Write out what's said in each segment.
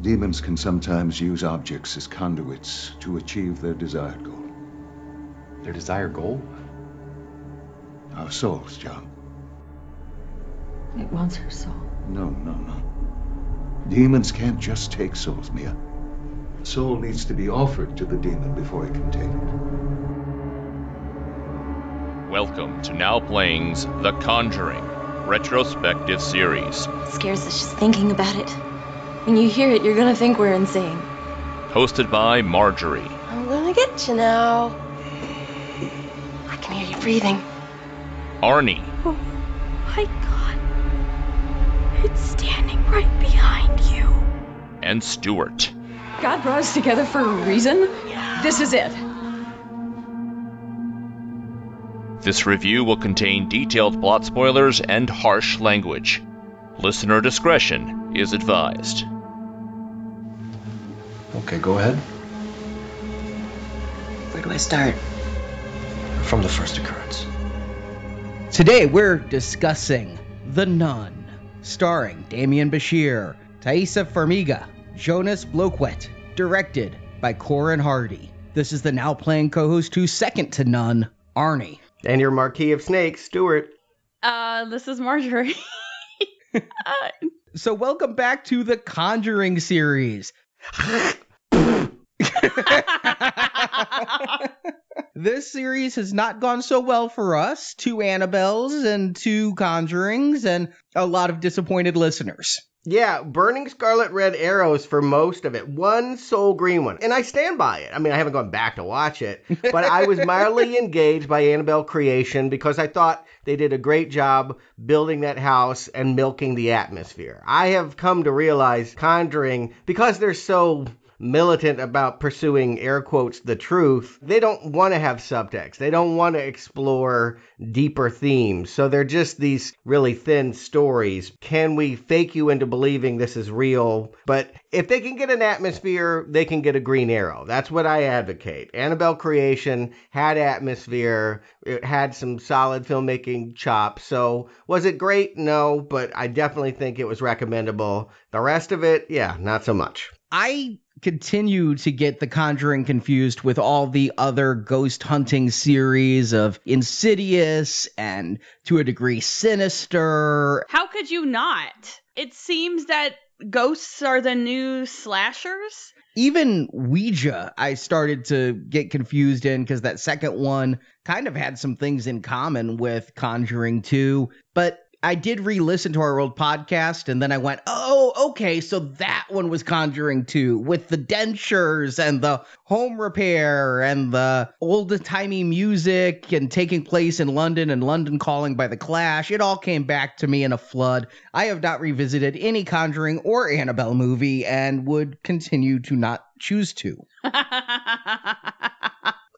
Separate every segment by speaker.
Speaker 1: Demons can sometimes use objects as conduits to achieve their desired goal.
Speaker 2: Their desired goal?
Speaker 1: Our souls, John.
Speaker 3: It wants her soul.
Speaker 1: No. Demons can't just take souls, Mia. The soul needs to be offered to the demon before it can take it.
Speaker 4: Welcome to Now Playing's The Conjuring retrospective series.
Speaker 3: It scares us just thinking about it. When you hear it, you're gonna think we're insane.
Speaker 4: Hosted by Marjorie.
Speaker 5: I'm gonna get you now.
Speaker 3: I can hear you breathing.
Speaker 4: Arnie.
Speaker 3: Oh my God. It's standing right behind you.
Speaker 4: And Stuart.
Speaker 6: God brought us together for a reason. This is it.
Speaker 4: This review will contain detailed plot spoilers and harsh language. Listener discretion is advised.
Speaker 2: Okay, go ahead.
Speaker 3: Where do I start?
Speaker 2: From the first occurrence.
Speaker 7: Today we're discussing The Nun, starring Demian Bichir, Taissa Farmiga, Jonas Bloquet, directed by Corin Hardy. This is the Now Playing co-host who's second to none, Arnie.
Speaker 8: And your Marquis of Snakes, Stuart.
Speaker 6: This is Marjorie.
Speaker 7: So welcome back to the Conjuring series. This series has not gone so well for us. 2 Annabelles and 2 Conjurings and a lot of disappointed listeners.
Speaker 8: Yeah, burning scarlet red arrows for most of it. 1 soul green one. And I stand by it. I mean, I haven't gone back to watch it. But I was mildly engaged by Annabelle Creation because I thought they did a great job building that house and milking the atmosphere. I have come to realize Conjuring, because they're so militant about pursuing, air quotes, the truth, they don't want to have subtext. They don't want to explore deeper themes. So they're just these really thin stories. Can we fake you into believing this is real? But if they can get an atmosphere, they can get a green arrow. That's what I advocate. Annabelle Creation had atmosphere. It had some solid filmmaking chops. So was it great? No, but I definitely think it was recommendable. The rest of it, yeah, not so much.
Speaker 7: I continue to get The Conjuring confused with all the other ghost hunting series of Insidious and, to a degree, Sinister.
Speaker 6: How could you not? It seems that ghosts are the new slashers.
Speaker 7: Even Ouija, I started to get confused in because that second one kind of had some things in common with Conjuring 2, but I did re-listen to our old podcast, and then I went, oh, okay, so that one was Conjuring 2, with the dentures and the home repair and the old-timey music and taking place in London and London Calling by the Clash. It all came back to me in a flood. I have not revisited any Conjuring or Annabelle movie and would continue to not choose to.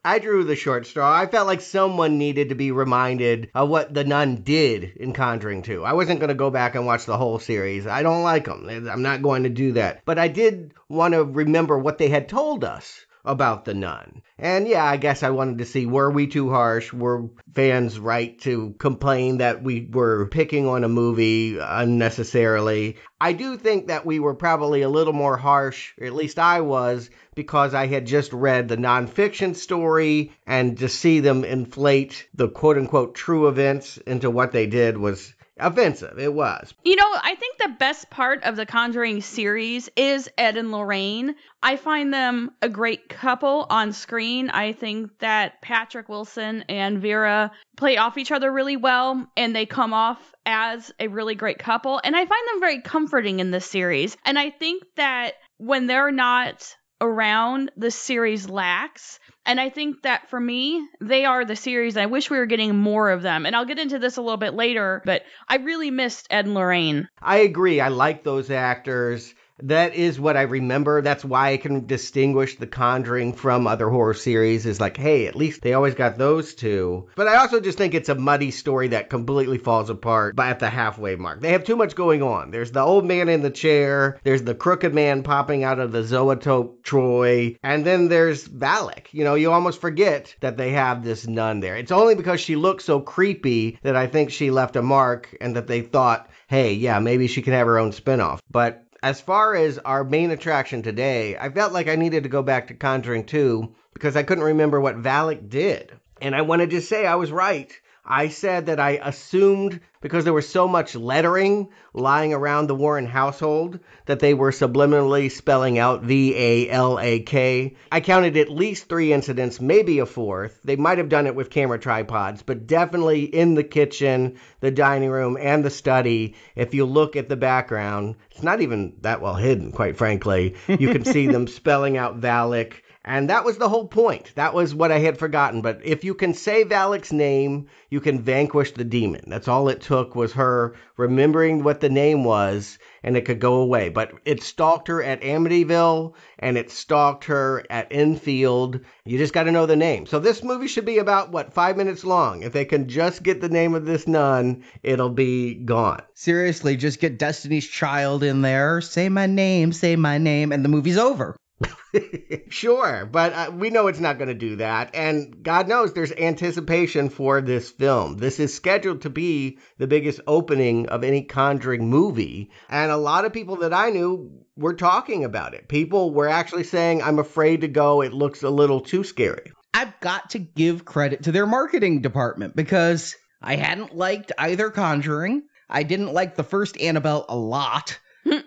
Speaker 8: I drew the short straw. I felt like someone needed to be reminded of what the Nun did in Conjuring 2. I wasn't going to go back and watch the whole series. I don't like them. I'm not going to do that. But I did want to remember what they had told us about the Nun. And yeah, I guess I wanted to see, were we too harsh? Were fans right to complain that we were picking on a movie unnecessarily? I do think that we were probably a little more harsh, or at least I was, because I had just read the nonfiction story, and to see them inflate the quote-unquote true events into what they did was offensive. It was.
Speaker 6: You know, I think the best part of the Conjuring series is Ed and Lorraine. I find them a great couple on screen. I think that Patrick Wilson and Vera play off each other really well, and they come off as a really great couple. And I find them very comforting in this series. And I think that when they're not around, the series lacks. And I think that for me, they are the series. I wish we were getting more of them. And I'll get into this a little bit later, but I really missed Ed and Lorraine.
Speaker 8: I agree. I like those actors. That is what I remember. That's why I can distinguish The Conjuring from other horror series, is like, hey, at least they always got those two. But I also just think it's a muddy story that completely falls apart at the halfway mark. They have too much going on. There's the old man in the chair, there's the crooked man popping out of the zoetrope Troy, and then there's Valak. You know, you almost forget that they have this nun there. It's only because she looks so creepy that I think she left a mark, and that they thought, hey, yeah, maybe she can have her own spinoff. But As far as our main attraction today, I felt like I needed to go back to Conjuring 2 because I couldn't remember what Valak did. And I want to just say I was right. I said that I assumed because there was so much lettering lying around the Warren household that they were subliminally spelling out V-A-L-A-K. I counted at least 3 incidents, maybe a 4th. They might have done it with camera tripods, but definitely in the kitchen, the dining room, and the study. If you look at the background, it's not even that well hidden, quite frankly. You can see them spelling out Valak. And that was the whole point. That was what I had forgotten. But if you can say Valak's name, you can vanquish the demon. That's all it took was her remembering what the name was, and it could go away. But it stalked her at Amityville, and it stalked her at Enfield. You just got to know the name. So this movie should be about, 5 minutes long. If they can just get the name of this nun, it'll be gone.
Speaker 7: Seriously, just get Destiny's Child in there. Say my name, and the movie's over.
Speaker 8: Sure, but we know it's not going to do that, and God knows there's anticipation for this film. This is scheduled to be the biggest opening of any Conjuring movie, and a lot of people that I knew were talking about it. People were actually saying, I'm afraid to go, it looks a little too scary.
Speaker 7: I've got to give credit to their marketing department because I hadn't liked either Conjuring. I didn't like the first Annabelle a lot.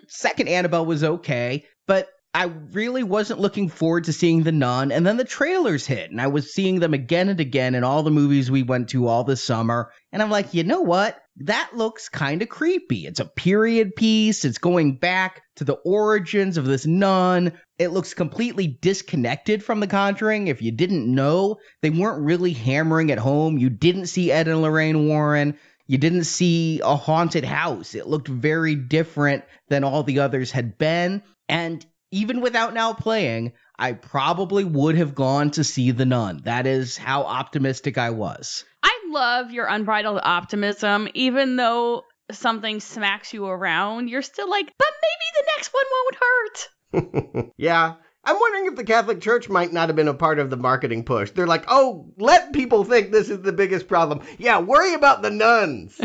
Speaker 7: Second Annabelle was okay, but I really wasn't looking forward to seeing The Nun, and then the trailers hit, and I was seeing them again and again in all the movies we went to all this summer, and I'm like, you know what? That looks kind of creepy. It's a period piece. It's going back to the origins of this nun. It looks completely disconnected from The Conjuring. If you didn't know, they weren't really hammering at home. You didn't see Ed and Lorraine Warren. You didn't see a haunted house. It looked very different than all the others had been, and even without now playing, I probably would have gone to see The Nun. That is how optimistic I was.
Speaker 6: I love your unbridled optimism. Even though something smacks you around, you're still like, but maybe the next one won't hurt.
Speaker 8: Yeah. I'm wondering if the Catholic Church might not have been a part of the marketing push. They're like, oh, let people think this is the biggest problem. Yeah, worry about the nuns.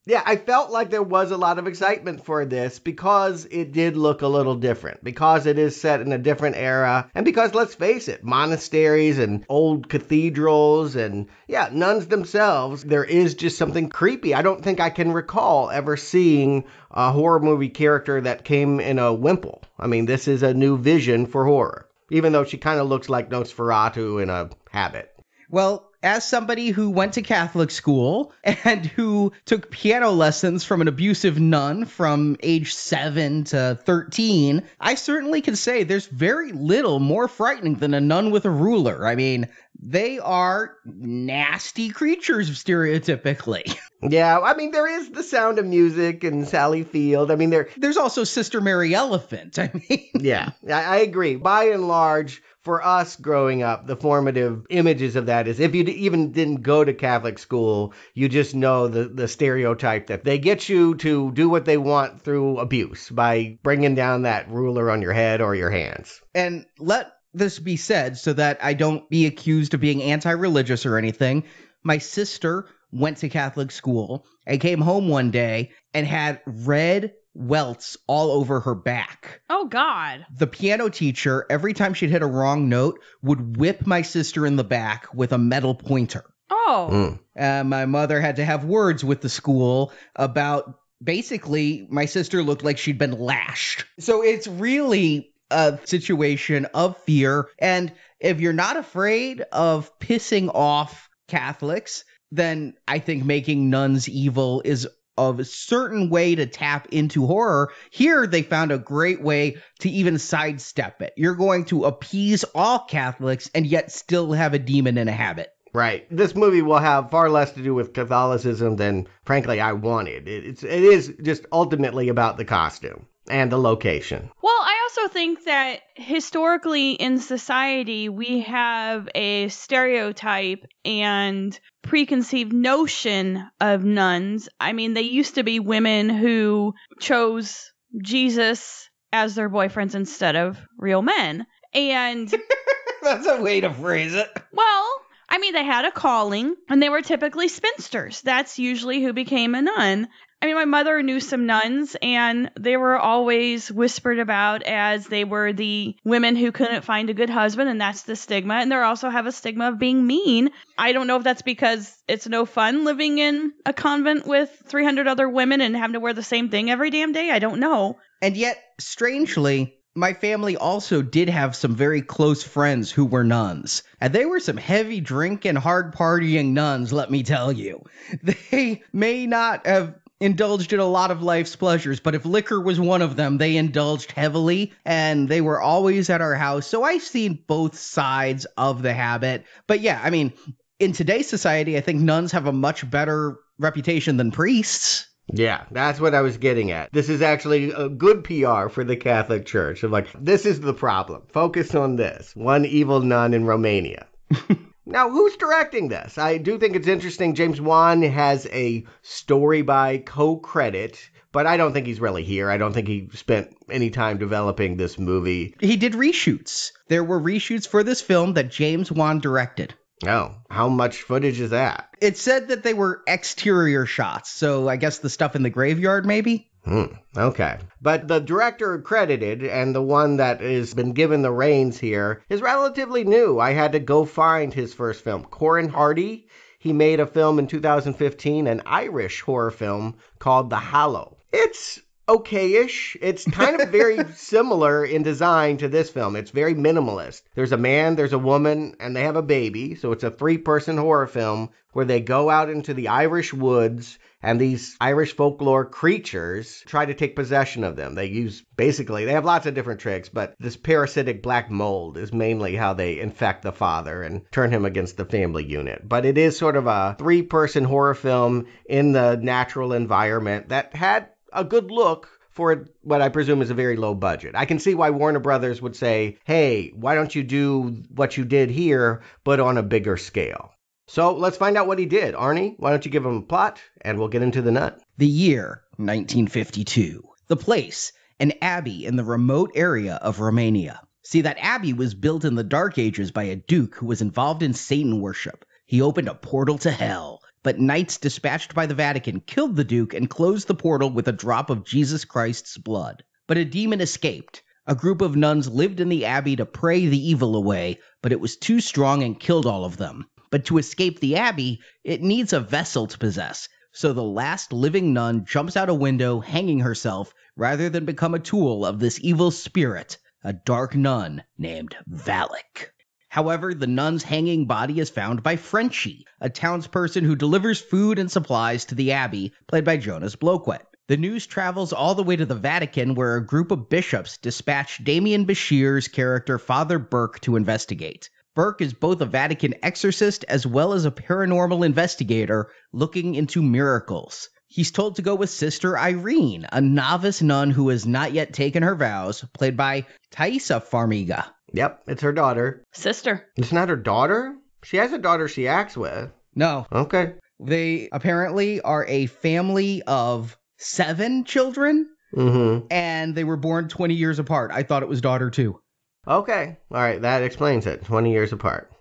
Speaker 8: Yeah, I felt like there was a lot of excitement for this because it did look a little different, because it is set in a different era, and because, let's face it, monasteries and old cathedrals and, nuns themselves, there is just something creepy. I don't think I can recall ever seeing a horror movie character that came in a wimple. I mean, this is a new vision for horror, even though she kind of looks like Nosferatu in a habit.
Speaker 7: Well, as somebody who went to Catholic school and who took piano lessons from an abusive nun from age 7 to 13, I certainly can say there's very little more frightening than a nun with a ruler. I mean, they are nasty creatures, stereotypically.
Speaker 8: Yeah, I mean, there is The Sound of Music and Sally Field. I mean,
Speaker 7: there's also Sister Mary Elephant. I mean,
Speaker 8: yeah, I agree. By and large, for us growing up, the formative images of that is if you even didn't go to Catholic school, you just know the stereotype that they get you to do what they want through abuse by bringing down that ruler on your head or your hands.
Speaker 7: And let this be said so that I don't be accused of being anti-religious or anything. My sister went to Catholic school and came home one day and had red welts all over her back.
Speaker 6: Oh, God.
Speaker 7: The piano teacher, every time she'd hit a wrong note, would whip my sister in the back with a metal pointer.
Speaker 6: Oh.
Speaker 7: My mother had to have words with the school about, basically, my sister looked like she'd been lashed. So it's really a situation of fear. And if you're not afraid of pissing off Catholics, then I think making nuns evil is of a certain way to tap into horror. Here, they found a great way to even sidestep it. You're going to appease all Catholics and yet still have a demon in a habit.
Speaker 8: Right. This movie will have far less to do with Catholicism than, frankly, I wanted. It is just ultimately about the costume and the location.
Speaker 6: Well, I also think that historically in society, we have a stereotype and preconceived notion of nuns. I mean, they used to be women who chose Jesus as their boyfriends instead of real men. And
Speaker 7: that's a way to phrase it.
Speaker 6: Well, I mean, they had a calling and they were typically spinsters. That's usually who became a nun. I mean, my mother knew some nuns, and they were always whispered about as they were the women who couldn't find a good husband, and that's the stigma. And they also have a stigma of being mean. I don't know if that's because it's no fun living in a convent with 300 other women and having to wear the same thing every damn day. I don't know.
Speaker 7: And yet, strangely, my family also did have some very close friends who were nuns. And they were some heavy drinking, hard partying nuns, let me tell you. They may not have indulged in a lot of life's pleasures, but if liquor was one of them, they indulged heavily, and they were always at our house. So I've seen both sides of the habit. But yeah, I mean, in today's society, I think nuns have a much better reputation than priests.
Speaker 8: Yeah, that's what I was getting at. This is actually a good PR for the Catholic Church. Of like, this is the problem. Focus on this. One evil nun in Romania. Now, who's directing this? I do think it's interesting. James Wan has a story by co-credit, but I don't think he's really here. I don't think he spent any time developing this movie.
Speaker 7: He did reshoots. There were reshoots for this film that James Wan directed.
Speaker 8: Oh, how much footage is that?
Speaker 7: It said that they were exterior shots, so I guess the stuff in the graveyard, maybe?
Speaker 8: Okay. But the director credited, and the one that has been given the reins here, is relatively new. I had to go find his first film. Corin Hardy. He made a film in 2015, an Irish horror film called The Hallow. It's okay-ish. It's kind of very similar in design to this film. It's very minimalist. There's a man, there's a woman, and they have a baby. So it's a 3-person horror film where they go out into the Irish woods, and these Irish folklore creatures try to take possession of them. They have lots of different tricks, but this parasitic black mold is mainly how they infect the father and turn him against the family unit. But it is sort of a 3-person horror film in the natural environment that had a good look for what I presume is a very low budget. I can see why Warner Brothers would say, hey, why don't you do what you did here, but on a bigger scale? So let's find out what he did. Arnie, why don't you give him a plot, and we'll get into the nut.
Speaker 7: The year, 1952. The place, an abbey in the remote area of Romania. See, that abbey was built in the Dark Ages by a duke who was involved in Satan worship. He opened a portal to hell, but knights dispatched by the Vatican killed the duke and closed the portal with a drop of Jesus Christ's blood. But a demon escaped. A group of nuns lived in the abbey to pray the evil away, but it was too strong and killed all of them. But to escape the abbey, it needs a vessel to possess. So the last living nun jumps out a window, hanging herself, rather than become a tool of this evil spirit, a dark nun named Valak. However, the nun's hanging body is found by Frenchie, a townsperson who delivers food and supplies to the abbey, played by Jonas Bloquet. The news travels all the way to the Vatican, where a group of bishops dispatch Demian Bichir's character Father Burke to investigate. Burke is both a Vatican exorcist as well as a paranormal investigator looking into miracles. He's told to go with Sister Irene, a novice nun who has not yet taken her vows, played by Taissa Farmiga.
Speaker 8: Yep, it's her daughter.
Speaker 6: Sister.
Speaker 8: It's not her daughter? She has a daughter she acts with.
Speaker 7: No.
Speaker 8: Okay.
Speaker 7: They apparently are a family of 7 children, and they were born 20 years apart. I thought it was daughter 2.
Speaker 8: Okay. All right, that explains it. 20 years apart.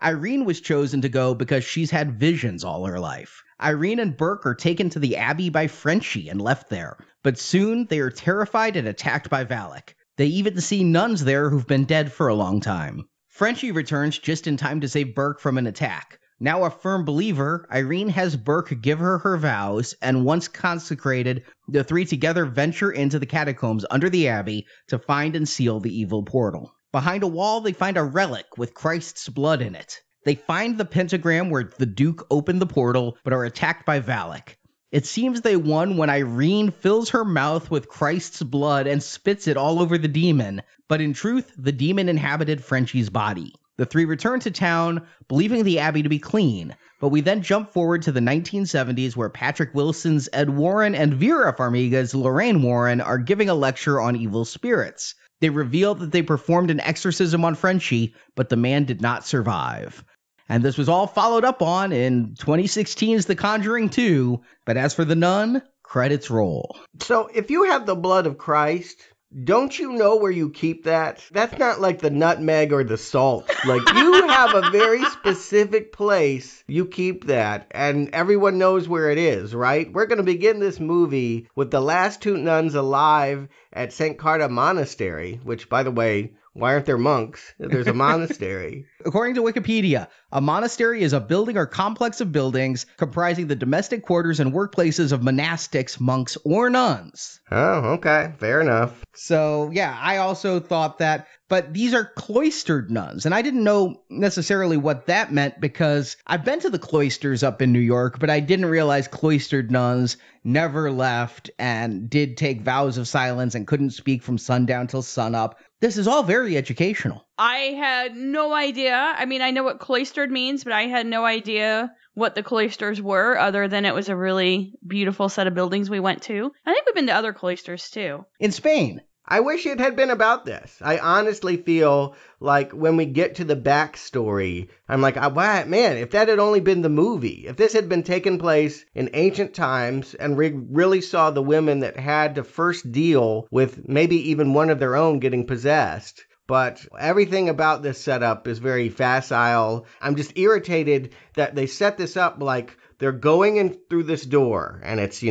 Speaker 7: Irene was chosen to go because she's had visions all her life. Irene and Burke are taken to the abbey by Frenchie and left there, but soon they are terrified and attacked by Valak. They even see nuns there who've been dead for a long time. Frenchie returns just in time to save Burke from an attack. Now a firm believer, Irene has Burke give her vows, and once consecrated, the 3 together venture into the catacombs under the abbey to find and seal the evil portal. Behind a wall, they find a relic with Christ's blood in it. They find the pentagram where the Duke opened the portal, but are attacked by Valak. It seems they won when Irene fills her mouth with Christ's blood and spits it all over the demon, but in truth, the demon inhabited Frenchie's body. The 3 return to town, believing the abbey to be clean, but we then jump forward to the 1970s where Patrick Wilson's Ed Warren and Vera Farmiga's Lorraine Warren are giving a lecture on evil spirits. They reveal that they performed an exorcism on Frenchie, but the man did not survive. And this was all followed up on in 2016's The Conjuring 2, but as for the nun, credits roll.
Speaker 8: So if you have the blood of Christ, don't you know where you keep that? That's not like the nutmeg or the salt. Like, you have a very specific place you keep that, and everyone knows where it is, right? We're going to begin this movie with the last 2 nuns alive at St. Carta Monastery, which, by the way, why aren't there monks? There's a monastery.
Speaker 7: According to Wikipedia, a monastery is a building or complex of buildings comprising the domestic quarters and workplaces of monastics, monks, or nuns.
Speaker 8: Oh, okay. Fair enough.
Speaker 7: So, yeah, I also thought that, but these are cloistered nuns, and I didn't know necessarily what that meant because I've been to the cloisters up in New York, but I didn't realize cloistered nuns never left and did take vows of silence and couldn't speak from sundown till sunup. This is all very educational.
Speaker 6: I had no idea. I mean, I know what cloistered means, but I had no idea what the cloisters were, other than it was a really beautiful set of buildings we went to. I think we've been to other cloisters, too.
Speaker 7: In Spain.
Speaker 8: I wish it had been about this. I honestly feel like when we get to the backstory, I'm like, wow, man, if that had only been the movie, if this had been taking place in ancient times and we really saw the women that had to first deal with maybe even one of their own getting possessed. But everything about this setup is very facile. I'm just irritated that they set this up like they're going in through this door and it's,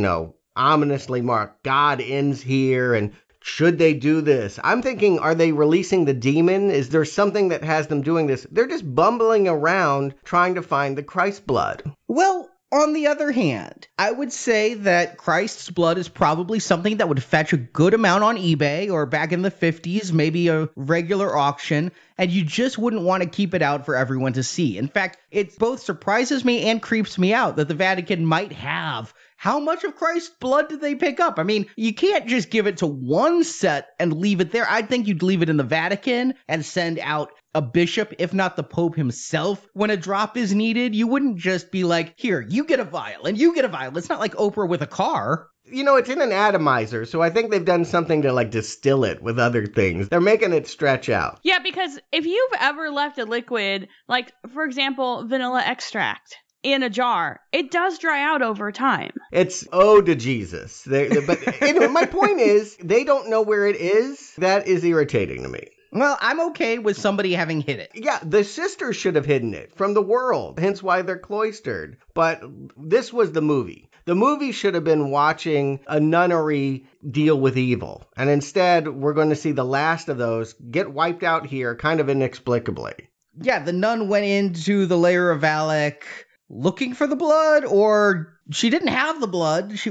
Speaker 8: ominously marked, God ends here, and should they do this? I'm thinking, are they releasing the demon? Is there something that has them doing this? They're just bumbling around trying to find the Christ blood.
Speaker 7: Well, on the other hand, I would say that Christ's blood is probably something that would fetch a good amount on eBay or back in the 50s, maybe a regular auction, and you just wouldn't want to keep it out for everyone to see. In fact, it both surprises me and creeps me out that the Vatican might have. How much of Christ's blood did they pick up? I mean, you can't just give it to one set and leave it there. I think you'd leave it in the Vatican and send out a bishop, if not the Pope himself, when a drop is needed. You wouldn't just be like, here, you get a vial and you get a vial. It's not like Oprah with a car.
Speaker 8: It's in an atomizer, so I think they've done something to, distill it with other things. They're making it stretch out.
Speaker 6: Yeah, because if you've ever left a liquid, like, for example, vanilla extract, in a jar, it does dry out over time.
Speaker 8: It's ode to Jesus. But anyway, my point is, they don't know where it is. That is irritating to me.
Speaker 7: Well, I'm okay with somebody having hid it.
Speaker 8: Yeah, the sisters should have hidden it from the world, hence why they're cloistered. But this was the movie. The movie should have been watching a nunnery deal with evil. And instead, we're going to see the last of those get wiped out here kind of inexplicably.
Speaker 7: Yeah, the nun went into the lair of Valak looking for the blood, or she didn't have the blood, she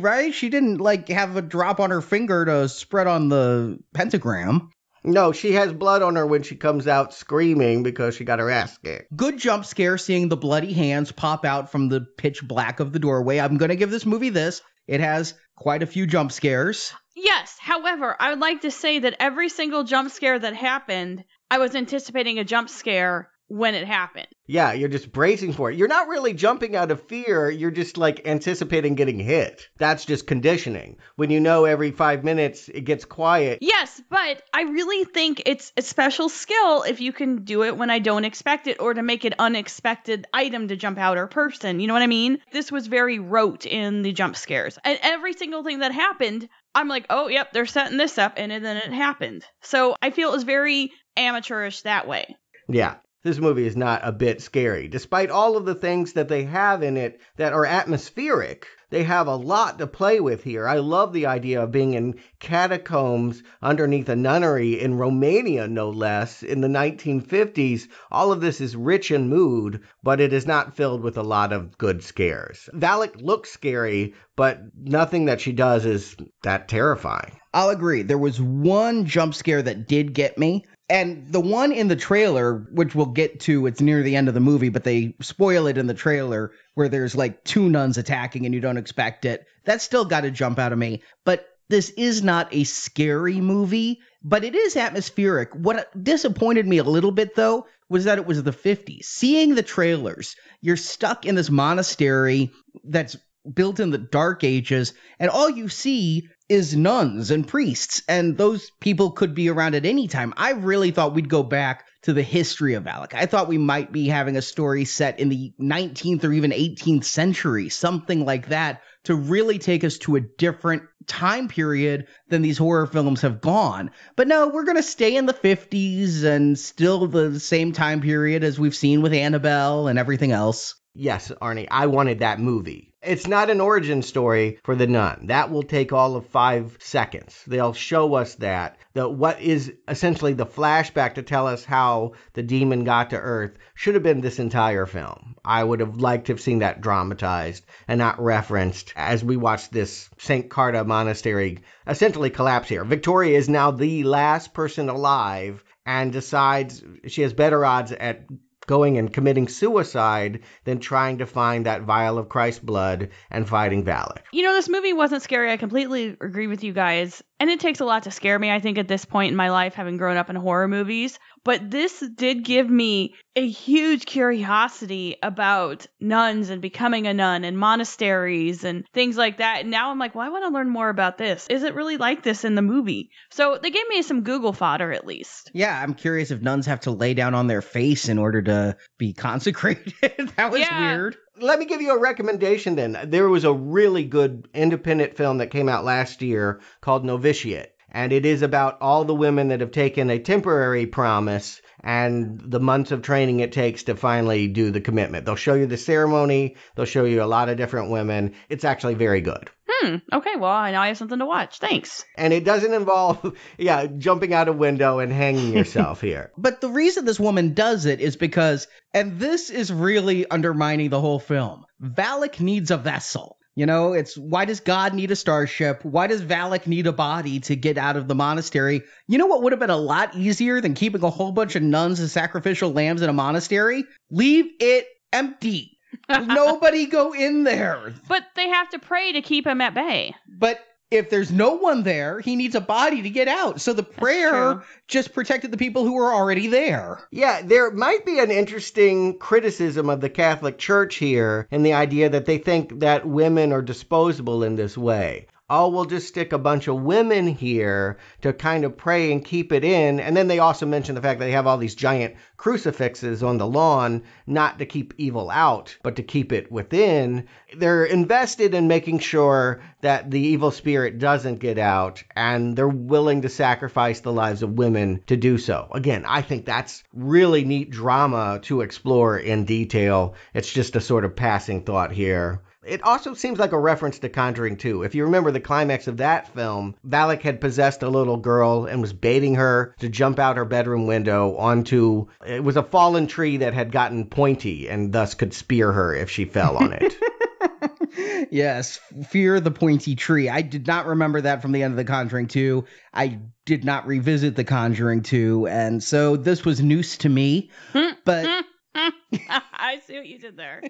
Speaker 7: didn't have a drop on her finger to spread on the pentagram.
Speaker 8: No, she has blood on her when she comes out screaming because she got her ass kicked.
Speaker 7: Good jump scare seeing the bloody hands pop out from the pitch black of the doorway. I'm going to give this movie this. It has quite a few jump scares.
Speaker 6: Yes, however, I would like to say that every single jump scare that happened, I was anticipating a jump scare when it happened.
Speaker 8: Yeah, you're just bracing for it. You're not really jumping out of fear. You're just anticipating getting hit. That's just conditioning. When you know every 5 minutes it gets quiet.
Speaker 6: Yes, but I really think it's a special skill if you can do it when I don't expect it, or to make an unexpected item to jump out or person. You know what I mean? This was very rote in the jump scares. And every single thing that happened, I'm like, oh, yep, they're setting this up, and then it happened. So I feel it was very amateurish that way.
Speaker 8: Yeah. This movie is not a bit scary. Despite all of the things that they have in it that are atmospheric, they have a lot to play with here. I love the idea of being in catacombs underneath a nunnery in Romania, no less, in the 1950s. All of this is rich in mood, but it is not filled with a lot of good scares. Valak looks scary, but nothing that she does is that terrifying.
Speaker 7: I'll agree. There was one jump scare that did get me. And the one in the trailer, which we'll get to, it's near the end of the movie, but they spoil it in the trailer, where there's 2 nuns attacking and you don't expect it. That still got a jump out of me. But this is not a scary movie, but it is atmospheric. What disappointed me a little bit, though, was that it was the 50s. Seeing the trailers, you're stuck in this monastery that's built in the Dark Ages, and all you see is nuns and priests, and those people could be around at any time. I really thought we'd go back to the history of Valak. I thought we might be having a story set in the 19th or even 18th century, something like that, to really take us to a different time period than these horror films have gone. But no, we're going to stay in the 50s and still the same time period as we've seen with Annabelle and everything else.
Speaker 8: Yes, Arnie, I wanted that movie. It's not an origin story for the nun. That will take all of 5 seconds. They'll show us that what is essentially the flashback to tell us how the demon got to Earth should have been this entire film. I would have liked to have seen that dramatized and not referenced as we watch this St. Carta monastery essentially collapse here. Victoria is now the last person alive and decides she has better odds at going and committing suicide than trying to find that vial of Christ's blood and fighting Valak.
Speaker 6: You know, this movie wasn't scary. I completely agree with you guys. And it takes a lot to scare me, I think, at this point in my life, having grown up in horror movies. But this did give me a huge curiosity about nuns and becoming a nun and monasteries and things like that. And now I'm like, well, I want to learn more about this. Is it really like this in the movie? So they gave me some Google fodder, at least.
Speaker 7: Yeah, I'm curious if nuns have to lay down on their face in order to be consecrated. That was weird.
Speaker 8: Let me give you a recommendation then. There was a really good independent film that came out last year called Novitiate. And it is about all the women that have taken a temporary promise and the months of training it takes to finally do the commitment. They'll show you the ceremony. They'll show you a lot of different women. It's actually very good.
Speaker 6: Okay, well, now I have something to watch. Thanks.
Speaker 8: And it doesn't involve, jumping out a window and hanging yourself here.
Speaker 7: But the reason this woman does it is because, and this is really undermining the whole film, Valak needs a vessel. You know, it's why does God need a starship? Why does Valak need a body to get out of the monastery? You know what would have been a lot easier than keeping a whole bunch of nuns as sacrificial lambs in a monastery? Leave it empty. Nobody go in there.
Speaker 6: But they have to pray to keep him at bay.
Speaker 7: But if there's no one there, he needs a body to get out. So the prayer just protected the people who were already there.
Speaker 8: Yeah, there might be an interesting criticism of the Catholic Church here in the idea that they think that women are disposable in this way. Oh, we'll just stick a bunch of women here to kind of pray and keep it in. And then they also mention the fact that they have all these giant crucifixes on the lawn, not to keep evil out, but to keep it within. They're invested in making sure that the evil spirit doesn't get out, and they're willing to sacrifice the lives of women to do so. Again, I think that's really neat drama to explore in detail. It's just a sort of passing thought here. It also seems like a reference to Conjuring 2. If you remember the climax of that film, Valak had possessed a little girl and was baiting her to jump out her bedroom window onto, it was a fallen tree that had gotten pointy and thus could spear her if she fell on it.
Speaker 7: Yes, fear the pointy tree. I did not remember that from the end of The Conjuring 2. I did not revisit The Conjuring 2, and so this was news to me. But
Speaker 6: I see what you did there.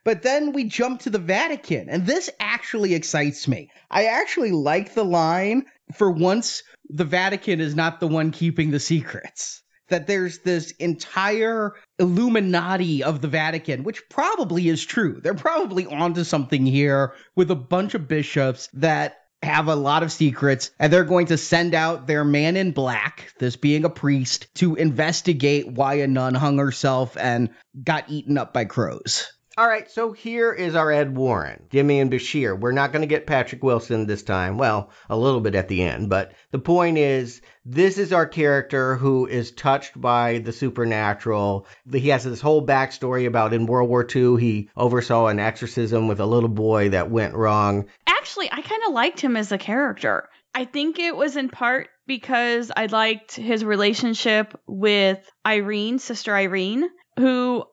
Speaker 7: But then we jump to the Vatican, and this actually excites me. I actually like the line, for once, the Vatican is not the one keeping the secrets. That there's this entire Illuminati of the Vatican, which probably is true. They're probably onto something here with a bunch of bishops that have a lot of secrets, and they're going to send out their man in black, this being a priest, to investigate why a nun hung herself and got eaten up by crows.
Speaker 8: All right, so here is our Ed Warren, Demian Bichir. We're not going to get Patrick Wilson this time. Well, a little bit at the end, but the point is, this is our character who is touched by the supernatural. He has this whole backstory about in World War II, he oversaw an exorcism with a little boy that went wrong.
Speaker 6: Actually, I kind of liked him as a character. I think it was in part because I liked his relationship with Irene, Sister Irene, who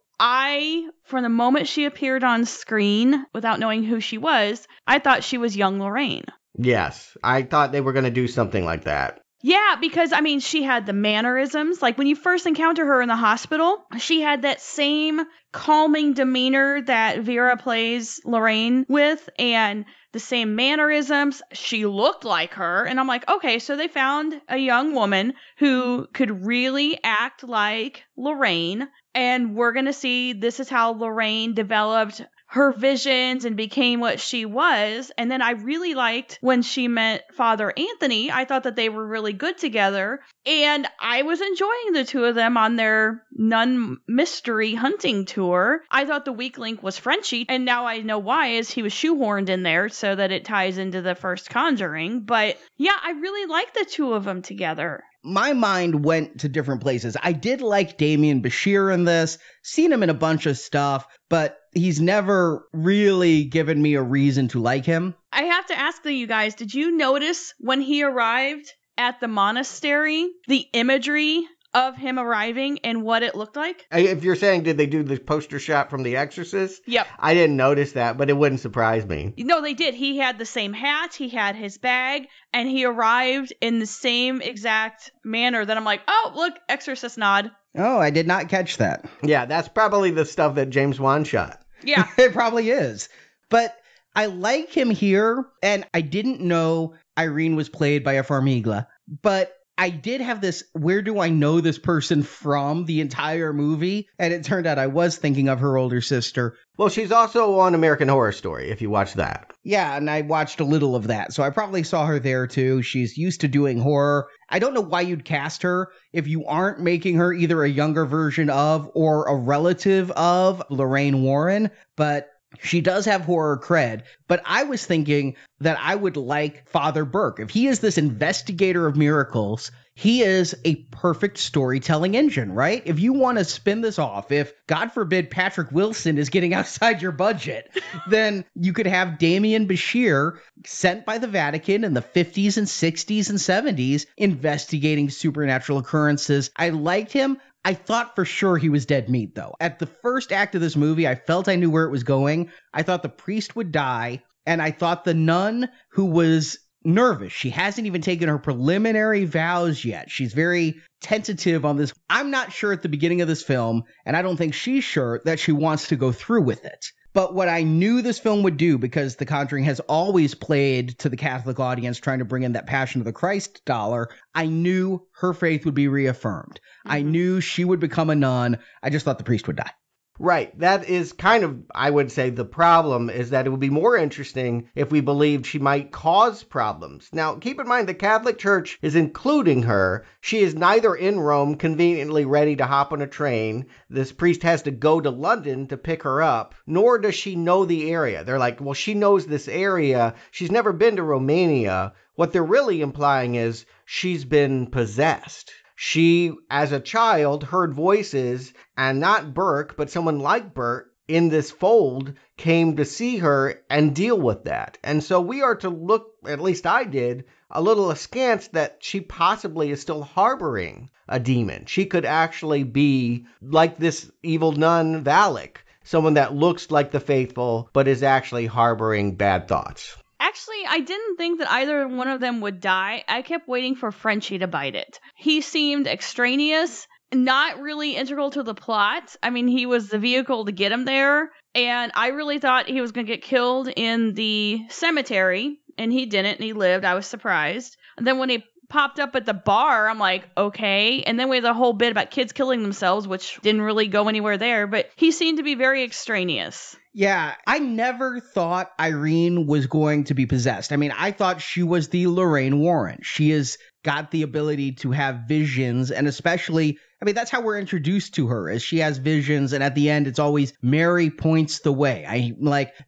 Speaker 6: from the moment she appeared on screen, without knowing who she was, I thought she was young Lorraine.
Speaker 8: Yes, I thought they were going to do something like that.
Speaker 6: Yeah, because, she had the mannerisms. Like, when you first encounter her in the hospital, she had that same calming demeanor that Vera plays Lorraine with, and the same mannerisms. She looked like her, and I'm like, okay, so they found a young woman who could really act like Lorraine, and we're going to see this is how Lorraine developed her visions and became what she was. And then I really liked when she met Father Anthony. I thought that they were really good together. And I was enjoying the two of them on their nun mystery hunting tour. I thought the weak link was Frenchie, and now I know why, is he was shoehorned in there so that it ties into the first Conjuring. But yeah, I really like the two of them together.
Speaker 7: My mind went to different places. I did like Demian Bichir in this, seen him in a bunch of stuff, but he's never really given me a reason to like him.
Speaker 6: I have to ask you guys, did you notice when he arrived at the monastery, the imagery of him arriving and what it looked like?
Speaker 8: If you're saying, did they do the poster shot from The Exorcist?
Speaker 6: Yep.
Speaker 8: I didn't notice that, but it wouldn't surprise me.
Speaker 6: No, they did. He had the same hat, he had his bag, and he arrived in the same exact manner that I'm like, oh, look, Exorcist nod.
Speaker 7: Oh, I did not catch that.
Speaker 8: Yeah, that's probably the stuff that James Wan shot.
Speaker 6: Yeah.
Speaker 7: It probably is. But I like him here, and I didn't know Irene was played by a Farmiga, but I did have this, where do I know this person from the entire movie? And it turned out I was thinking of her older sister.
Speaker 8: Well, she's also on American Horror Story, if you watch that.
Speaker 7: Yeah, and I watched a little of that, so I probably saw her there too. She's used to doing horror. I don't know why you'd cast her if you aren't making her either a younger version of or a relative of Lorraine Warren, but she does have horror cred. But I was thinking that I would like Father Burke. If he is this investigator of miracles, he is a perfect storytelling engine, right? If you want to spin this off, if, God forbid, Patrick Wilson is getting outside your budget, then you could have Demian Bichir sent by the Vatican in the 50s and 60s and 70s investigating supernatural occurrences. I liked him. I thought for sure he was dead meat, though. At the first act of this movie, I felt I knew where it was going. I thought the priest would die, and I thought the nun who was nervous. She hasn't even taken her preliminary vows yet. She's very tentative on this. I'm not sure at the beginning of this film, and I don't think she's sure that she wants to go through with it. But what I knew this film would do, because The Conjuring has always played to the Catholic audience, trying to bring in that Passion of the Christ dollar, I knew her faith would be reaffirmed. I knew she would become a nun. I just thought the priest would die.
Speaker 8: Right. That is kind of, I would say, the problem is that it would be more interesting if we believed she might cause problems. Now, keep in mind the Catholic Church is including her. She is neither in Rome, conveniently ready to hop on a train. This priest has to go to London to pick her up, nor does she know the area. They're like, well, she knows this area. She's never been to Romania. What they're really implying is she's been possessed. She, as a child, heard voices, and not Burke, but someone like Burke in this fold came to see her and deal with that. And so we are to look, at least I did, a little askance that she possibly is still harboring a demon. She could actually be like this evil nun Valak, someone that looks like the faithful, but is actually harboring bad thoughts.
Speaker 6: Actually, I didn't think that either one of them would die. I kept waiting for Frenchie to bite it. He seemed extraneous, not really integral to the plot. I mean, he was the vehicle to get him there, and I really thought he was going to get killed in the cemetery, and he didn't, and he lived. I was surprised. And then when he popped up at the bar, I'm like, okay. And then we had the whole bit about kids killing themselves, which didn't really go anywhere there, but he seemed to be very extraneous.
Speaker 7: Yeah, I never thought Irene was going to be possessed. I mean, I thought she was the Lorraine Warren. She has got the ability to have visions, and especially, I mean, that's how we're introduced to her, is she has visions, and at the end, it's always Mary points the way.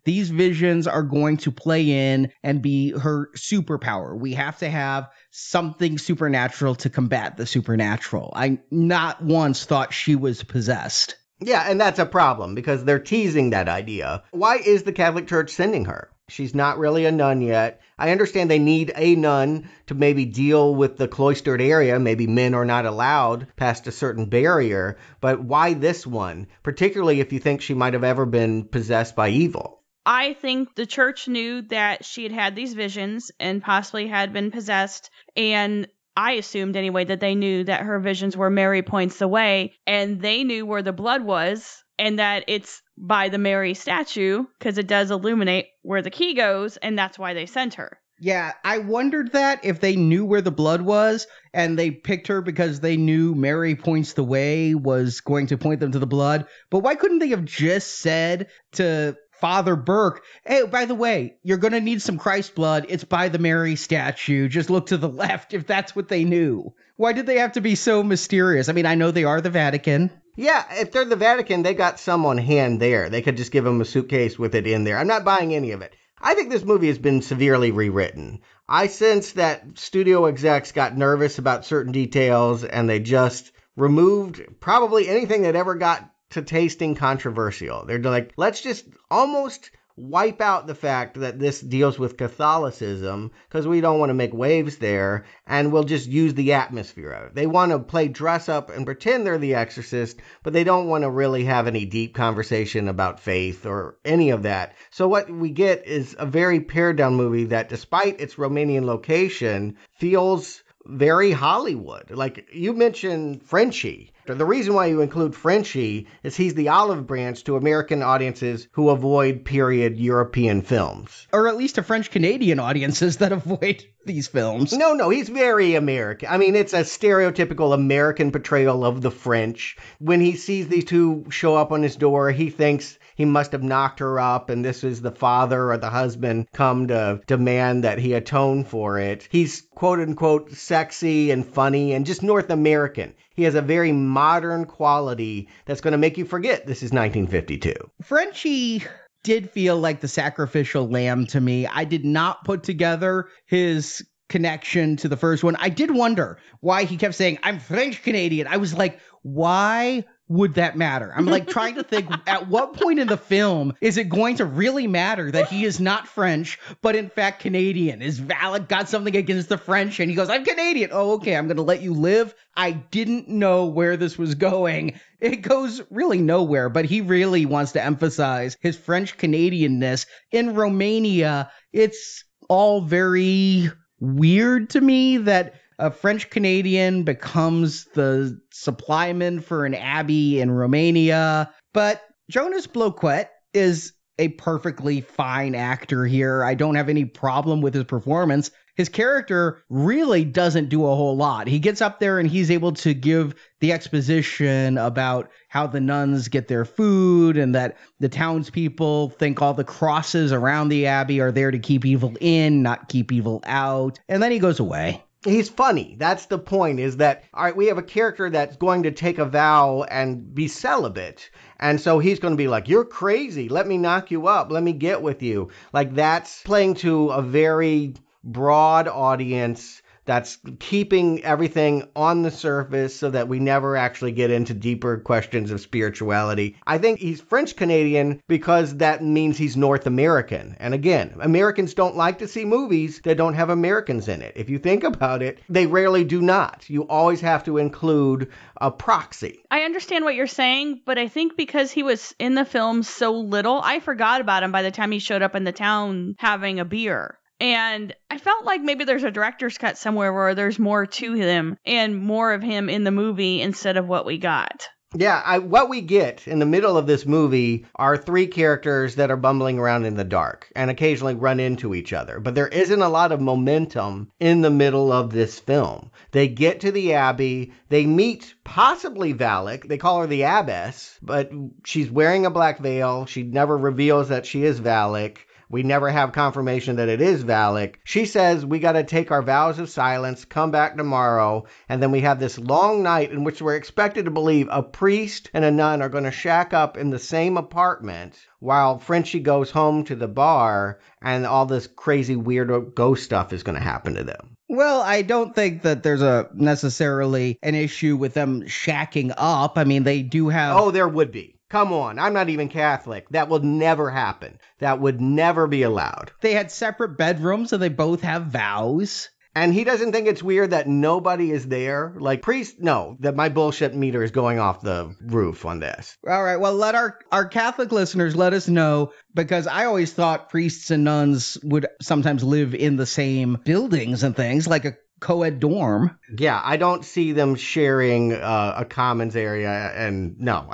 Speaker 7: These visions are going to play in and be her superpower. We have to have something supernatural to combat the supernatural. I not once thought she was possessed.
Speaker 8: Yeah, and that's a problem because they're teasing that idea. Why is the Catholic Church sending her? She's not really a nun yet. I understand they need a nun to maybe deal with the cloistered area. Maybe men are not allowed past a certain barrier. But why this one? Particularly if you think she might have ever been possessed by evil.
Speaker 6: I think the church knew that she had had these visions and possibly had been possessed, and I assumed anyway that they knew that her visions were Mary points the way, and they knew where the blood was, and that it's by the Mary statue, because it does illuminate where the key goes, and that's why they sent her.
Speaker 7: Yeah, I wondered that if they knew where the blood was, and they picked her because they knew Mary points the way was going to point them to the blood. But why couldn't they have just said to Father Burke, hey, by the way, you're going to need some Christ blood. It's by the Mary statue. Just look to the left if that's what they knew. Why did they have to be so mysterious? I mean, I know they are the Vatican.
Speaker 8: Yeah, if they're the Vatican, they got some on hand there. They could just give them a suitcase with it in there. I'm not buying any of it. I think this movie has been severely rewritten. I sense that studio execs got nervous about certain details and they just removed probably anything that ever got to tasting controversial. They're like, let's just almost wipe out the fact that this deals with Catholicism because we don't want to make waves there, and we'll just use the atmosphere of it. They want to play dress up and pretend they're the exorcist, but they don't want to really have any deep conversation about faith or any of that. So what we get is a very pared down movie that, despite its Romanian location, feels very Hollywood. Like you mentioned Frenchie. The reason why you include Frenchie is he's the olive branch to American audiences who avoid period European films.
Speaker 7: Or at least to French-Canadian audiences that avoid these films.
Speaker 8: No, he's very American. I mean, it's a stereotypical American portrayal of the French. When he sees these two show up on his door, he thinks he must have knocked her up, and this is the father or the husband come to demand that he atone for it. He's quote-unquote sexy and funny and just North American. He has a very modern quality that's going to make you forget this is 1952.
Speaker 7: Frenchie did feel like the sacrificial lamb to me. I did not put together his connection to the first one. I did wonder why he kept saying, I'm French-Canadian. I was like, why would that matter? I'm like trying to think, at what point in the film is it going to really matter that he is not French, but in fact Canadian? Is Valak got something against the French? And he goes, I'm Canadian. Oh, okay, I'm going to let you live. I didn't know where this was going. It goes really nowhere, but he really wants to emphasize his French-Canadianness. In Romania, it's all very weird to me that a French-Canadian becomes the supplyman for an abbey in Romania. But Jonas Bloquet is a perfectly fine actor here. I don't have any problem with his performance. His character really doesn't do a whole lot. He gets up there and he's able to give the exposition about how the nuns get their food and that the townspeople think all the crosses around the abbey are there to keep evil in, not keep evil out. And then he goes away.
Speaker 8: He's funny. That's the point, is that, all right, we have a character that's going to take a vow and be celibate. And so he's going to be like, you're crazy. Let me knock you up. Let me get with you. Like, that's playing to a very broad audience that's keeping everything on the surface so that we never actually get into deeper questions of spirituality. I think he's French-Canadian because that means he's North American. And again, Americans don't like to see movies that don't have Americans in it. If you think about it, they rarely do not. You always have to include a proxy.
Speaker 6: I understand what you're saying, but I think because he was in the film so little, I forgot about him by the time he showed up in the town having a beer. And I felt like maybe there's a director's cut somewhere where there's more to him and more of him in the movie instead of what we got.
Speaker 8: Yeah, what we get in the middle of this movie are three characters that are bumbling around in the dark and occasionally run into each other. But there isn't a lot of momentum in the middle of this film. They get to the abbey. They meet possibly Valak. They call her the abbess, but she's wearing a black veil. She never reveals that she is Valak. We never have confirmation that it is Valak. She says we got to take our vows of silence, come back tomorrow, and then we have this long night in which we're expected to believe a priest and a nun are going to shack up in the same apartment while Frenchie goes home to the bar and all this crazy weird ghost stuff is going to happen to them.
Speaker 7: Well, I don't think that there's necessarily an issue with them shacking up. I mean, they do have...
Speaker 8: Oh, there would be. Come on, I'm not even Catholic. That will never happen. That would never be allowed.
Speaker 7: They had separate bedrooms, so they both have vows.
Speaker 8: And he doesn't think it's weird that nobody is there? Like, priest, no, that my bullshit meter is going off the roof on this.
Speaker 7: All right, well, let our Catholic listeners let us know, because I always thought priests and nuns would sometimes live in the same buildings and things, like a co-ed dorm.
Speaker 8: Yeah, I don't see them sharing a commons area, and no,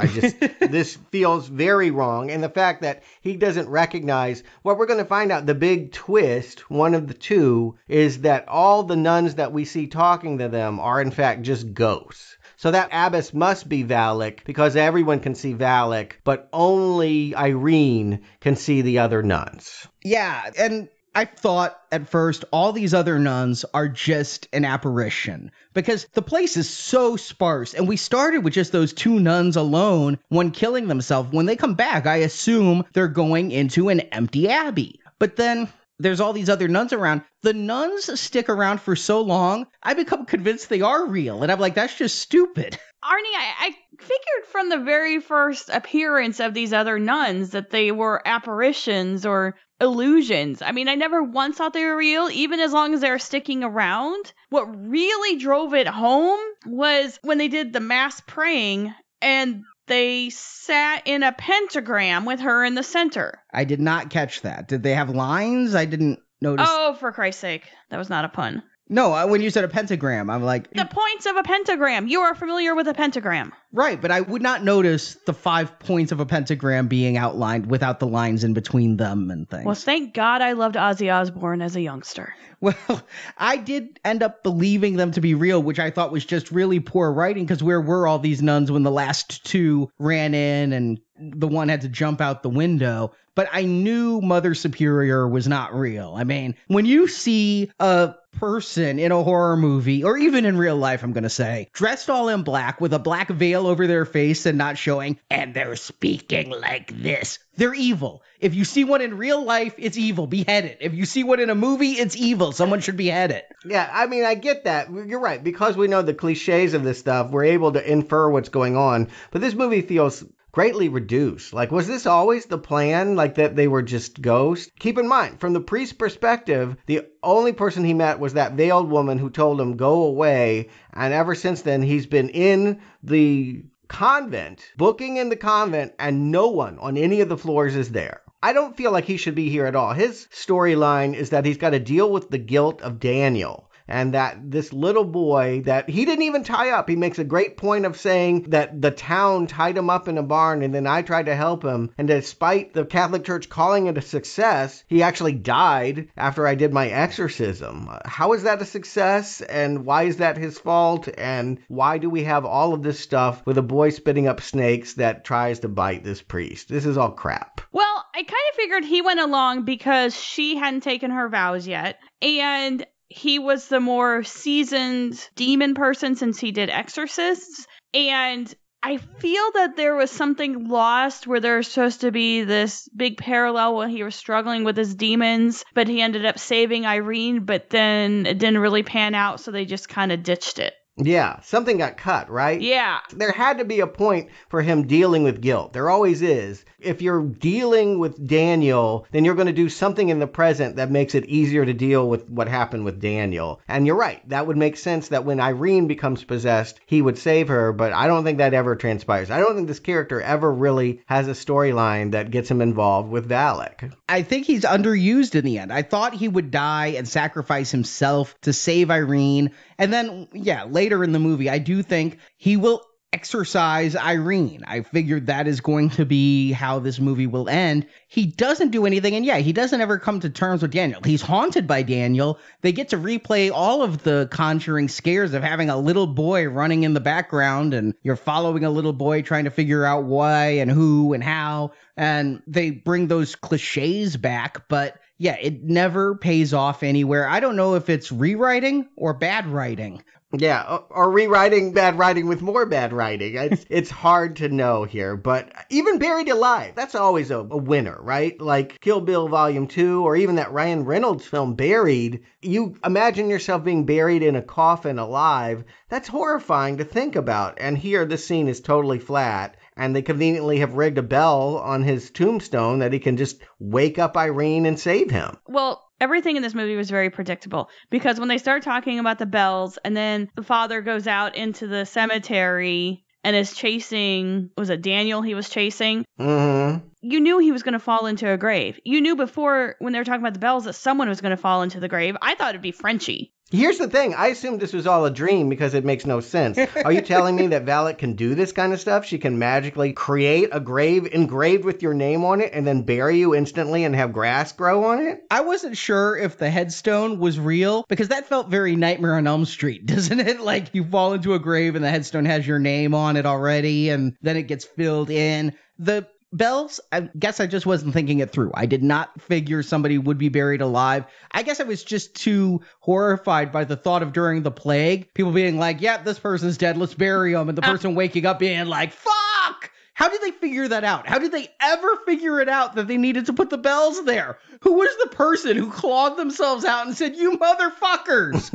Speaker 8: this feels very wrong. And the fact that he doesn't recognize what we're going to find out, the big twist, one of the two, is that all the nuns that we see talking to them are in fact just ghosts. So that abbess must be Valak because everyone can see Valak, but only Irene can see the other nuns.
Speaker 7: Yeah, and I thought at first all these other nuns are just an apparition because the place is so sparse and we started with just those 2 nuns alone, one killing themselves. When they come back, I assume they're going into an empty abbey. But then there's all these other nuns around. The nuns stick around for so long, I become convinced they are real. And I'm like, that's just stupid.
Speaker 6: Arnie, I figured from the very first appearance of these other nuns that they were apparitions or illusions. I mean, I never once thought they were real, even as long as they were sticking around. What really drove it home was when they did the mass praying and they sat in a pentagram with her in the center.
Speaker 7: I did not catch that. Did they have lines? I didn't notice.
Speaker 6: Oh, for Christ's sake. That was not a pun.
Speaker 7: No, when you said a pentagram, I'm like...
Speaker 6: The points of a pentagram. You are familiar with a pentagram.
Speaker 7: Right, but I would not notice the 5 points of a pentagram being outlined without the lines in between them and things.
Speaker 6: Well, thank God I loved Ozzy Osbourne as a youngster.
Speaker 7: Well, I did end up believing them to be real, which I thought was just really poor writing, because where were all these nuns when the last 2 ran in and the one had to jump out the window? But I knew Mother Superior was not real. I mean, when you see a person in a horror movie, or even in real life, I'm going to say, dressed all in black with a black veil over their face and not showing, and they're speaking like this, they're evil. If you see one in real life, it's evil. Behead it. If you see one in a movie, it's evil. Someone should behead it.
Speaker 8: Yeah, I mean, I get that. You're right. Because we know the cliches of this stuff, we're able to infer what's going on. But this movie feels greatly reduced. Like, was this always the plan? Like, that they were just ghosts? Keep in mind, from the priest's perspective, the only person he met was that veiled woman who told him, go away. And ever since then, he's been in the convent, booking in the convent, and no one on any of the floors is there. I don't feel like he should be here at all. His storyline is that he's got to deal with the guilt of Daniel. And that this little boy that he didn't even tie up, he makes a great point of saying that the town tied him up in a barn and then I tried to help him. And despite the Catholic Church calling it a success, he actually died after I did my exorcism. How is that a success? And why is that his fault? And why do we have all of this stuff with a boy spitting up snakes that tries to bite this priest? This is all crap.
Speaker 6: Well, I kind of figured he went along because she hadn't taken her vows yet. And he was the more seasoned demon person since he did exorcists. And I feel that there was something lost where there was supposed to be this big parallel when he was struggling with his demons, but he ended up saving Irene, but then it didn't really pan out, so they just kind of ditched it.
Speaker 8: Yeah, something got cut, right?
Speaker 6: Yeah.
Speaker 8: There had to be a point for him dealing with guilt. There always is. If you're dealing with Daniel, then you're going to do something in the present that makes it easier to deal with what happened with Daniel. And you're right. That would make sense that when Irene becomes possessed, he would save her, but I don't think that ever transpires. I don't think this character ever really has a storyline that gets him involved with Valak.
Speaker 7: I think he's underused in the end. I thought he would die and sacrifice himself to save Irene. And then, yeah, later in the movie, I do think he will exorcise Irene. I figured that is going to be how this movie will end. He doesn't do anything, and yeah, he doesn't ever come to terms with Daniel. He's haunted by Daniel. They get to replay all of the Conjuring scares of having a little boy running in the background, and you're following a little boy trying to figure out why and who and how, and they bring those cliches back, but yeah, it never pays off anywhere. I don't know if it's rewriting or bad writing.
Speaker 8: Yeah, or rewriting bad writing with more bad writing. It's hard to know here, but even Buried Alive, that's always a winner, right? Like Kill Bill Volume 2, or even that Ryan Reynolds film, Buried. You imagine yourself being buried in a coffin alive. That's horrifying to think about. And here, this scene is totally flat. And they conveniently have rigged a bell on his tombstone that he can just wake up Irene and save him.
Speaker 6: Well, everything in this movie was very predictable, because when they start talking about the bells and then the father goes out into the cemetery and is chasing, was it Daniel he was chasing?
Speaker 8: Mm-hmm.
Speaker 6: you knew he was going to fall into a grave. You knew before, when they were talking about the bells, that someone was going to fall into the grave. I thought it'd be Frenchie.
Speaker 8: Here's the thing. I assumed this was all a dream because it makes no sense. Are you telling me that Valak can do this kind of stuff? She can magically create a grave engraved with your name on it and then bury you instantly and have grass grow on it?
Speaker 7: I wasn't sure if the headstone was real because that felt very Nightmare on Elm Street, doesn't it? Like you fall into a grave and the headstone has your name on it already and then it gets filled in. The bells, I guess I just wasn't thinking it through. I did not figure somebody would be buried alive. I guess I was just too horrified by the thought of during the plague, people being like, yeah, this person's dead, let's bury him. And the person waking up being like, fuck! How did they figure that out? How did they ever figure it out that they needed to put the bells there? Who was the person who clawed themselves out and said, you motherfuckers?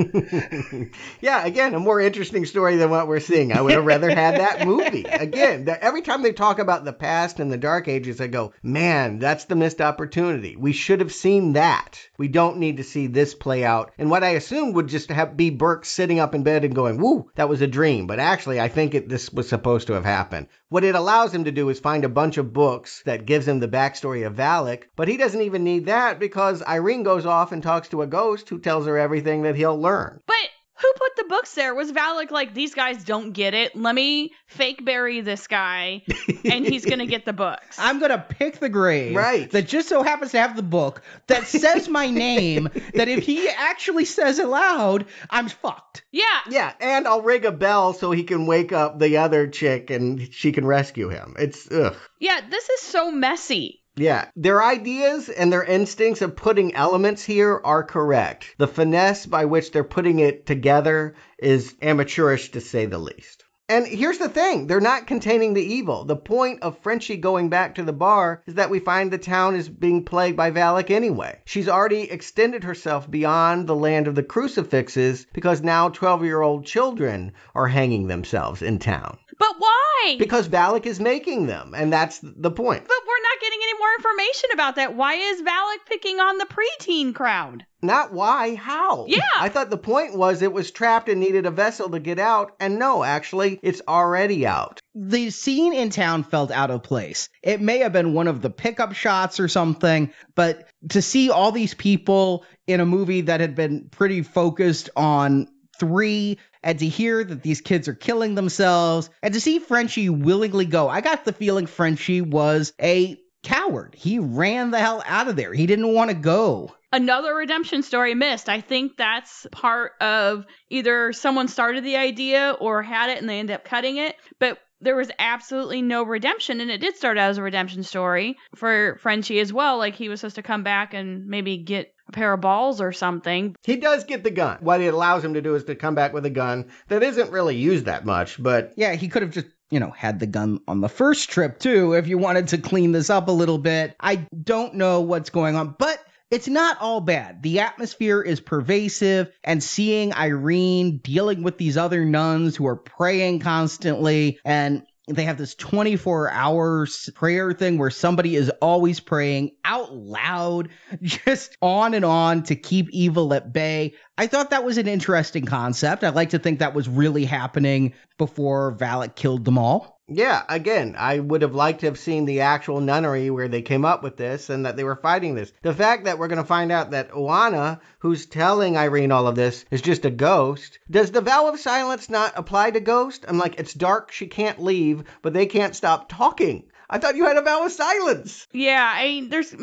Speaker 8: Yeah, again, a more interesting story than what we're seeing. I would have rather had that movie. Again, every time they talk about the past and the Dark Ages, I go, man, that's the missed opportunity. We should have seen that. We don't need to see this play out. And what I assumed would just be Burke sitting up in bed and going, woo, that was a dream. But actually, I think this was supposed to have happened. What it allows him to do is find a bunch of books that gives him the backstory of Valak, but he doesn't even need that because Irene goes off and talks to a ghost who tells her everything that he'll learn.
Speaker 6: But who put the books there? Was Valak like, these guys don't get it? Let me fake bury this guy, and he's going to get the books.
Speaker 7: I'm going to pick the grave that just so happens to have the book that says my name, that if he actually says it loud, I'm fucked.
Speaker 6: Yeah.
Speaker 8: Yeah, and I'll ring a bell so he can wake up the other chick and she can rescue him. It's, ugh.
Speaker 6: Yeah, this is so messy.
Speaker 8: Yeah, their ideas and their instincts of putting elements here are correct. The finesse by which they're putting it together is amateurish to say the least. And here's the thing, they're not containing the evil. The point of Frenchie going back to the bar is that we find the town is being plagued by Valak anyway. She's already extended herself beyond the land of the crucifixes because now 12-year-old children are hanging themselves in town.
Speaker 6: But why?
Speaker 8: Because Valak is making them, and that's the point.
Speaker 6: But we're not getting any more information about that. Why is Valak picking on the preteen crowd?
Speaker 8: Not why, how?
Speaker 6: Yeah.
Speaker 8: I thought the point was it was trapped and needed a vessel to get out, and no, actually, it's already out.
Speaker 7: The scene in town felt out of place. It may have been one of the pickup shots or something, but to see all these people in a movie that had been pretty focused on 3, and to hear that these kids are killing themselves, and to see Frenchie willingly go, I got the feeling Frenchie was a coward. He ran the hell out of there. He didn't want to go.
Speaker 6: Another redemption story missed. I think that's part of either someone started the idea or had it and they ended up cutting it, but there was absolutely no redemption, and it did start out as a redemption story for Frenchie as well. Like, he was supposed to come back and maybe get a pair of balls or something.
Speaker 8: He does get the gun. What it allows him to do is to come back with a gun that isn't really used that much, but...
Speaker 7: Yeah, he could have just, had the gun on the first trip, too, if you wanted to clean this up a little bit. I don't know what's going on, but... It's not all bad. The atmosphere is pervasive, and seeing Irene dealing with these other nuns who are praying constantly, and they have this 24-hour prayer thing where somebody is always praying out loud, just on and on to keep evil at bay. I thought that was an interesting concept. I'd like to think that was really happening before Valak killed them all.
Speaker 8: Yeah, again, I would have liked to have seen the actual nunnery where they came up with this and that they were fighting this. The fact that we're going to find out that Oana, who's telling Irene all of this, is just a ghost. Does the vow of silence not apply to ghost? I'm like, it's dark, she can't leave, but they can't stop talking. I thought you had a vow of silence.
Speaker 6: Yeah, there's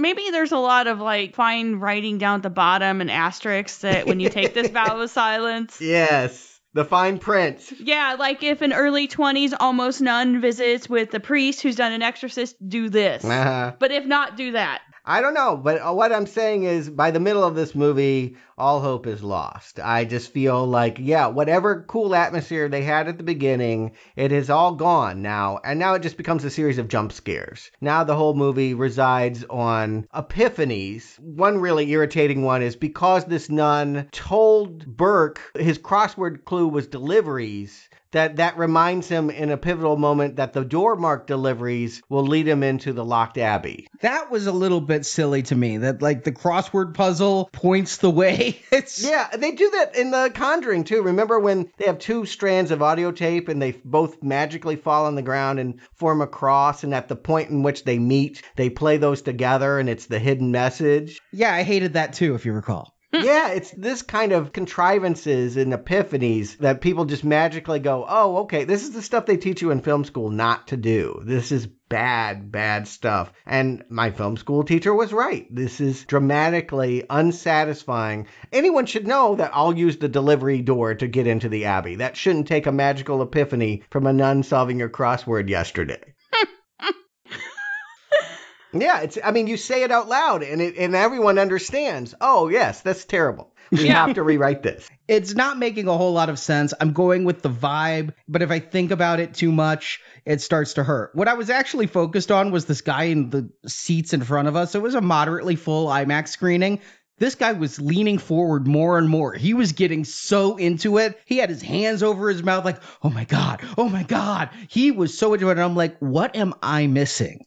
Speaker 6: a lot of fine writing down at the bottom and asterisks that when you take this vow of silence.
Speaker 8: Yes. The fine print.
Speaker 6: Yeah, like if an early 20s almost nun visits with a priest who's done an exorcist, do this. But if not, do that.
Speaker 8: I don't know, but what I'm saying is by the middle of this movie, all hope is lost. I just feel like, whatever cool atmosphere they had at the beginning, it is all gone now. And now it just becomes a series of jump scares. Now the whole movie resides on epiphanies. One really irritating one is because this nun told Burke his crossword clue was deliveries, that reminds him in a pivotal moment that the door mark deliveries will lead him into the locked abbey.
Speaker 7: That was a little bit silly to me, that like the crossword puzzle points the way.
Speaker 8: Yeah, they do that in the Conjuring too. Remember when they have two strands of audio tape and they both magically fall on the ground and form a cross, and at the point in which they meet, they play those together and it's the hidden message?
Speaker 7: Yeah, I hated that too, if you recall.
Speaker 8: Yeah, it's this kind of contrivances and epiphanies that people just magically go, oh, okay, this is the stuff they teach you in film school not to do. This is bad stuff. And my film school teacher was right. This is dramatically unsatisfying. Anyone should know that I'll use the delivery door to get into the abbey. That shouldn't take a magical epiphany from a nun solving your crossword yesterday. Yeah, you say it out loud and everyone understands. Oh, yes, that's terrible. We have to rewrite this.
Speaker 7: It's not making a whole lot of sense. I'm going with the vibe, but if I think about it too much, it starts to hurt. What I was actually focused on was this guy in the seats in front of us. It was a moderately full IMAX screening. This guy was leaning forward more and more. He was getting so into it. He had his hands over his mouth like, oh my God. He was so into it. And I'm like, what am I missing?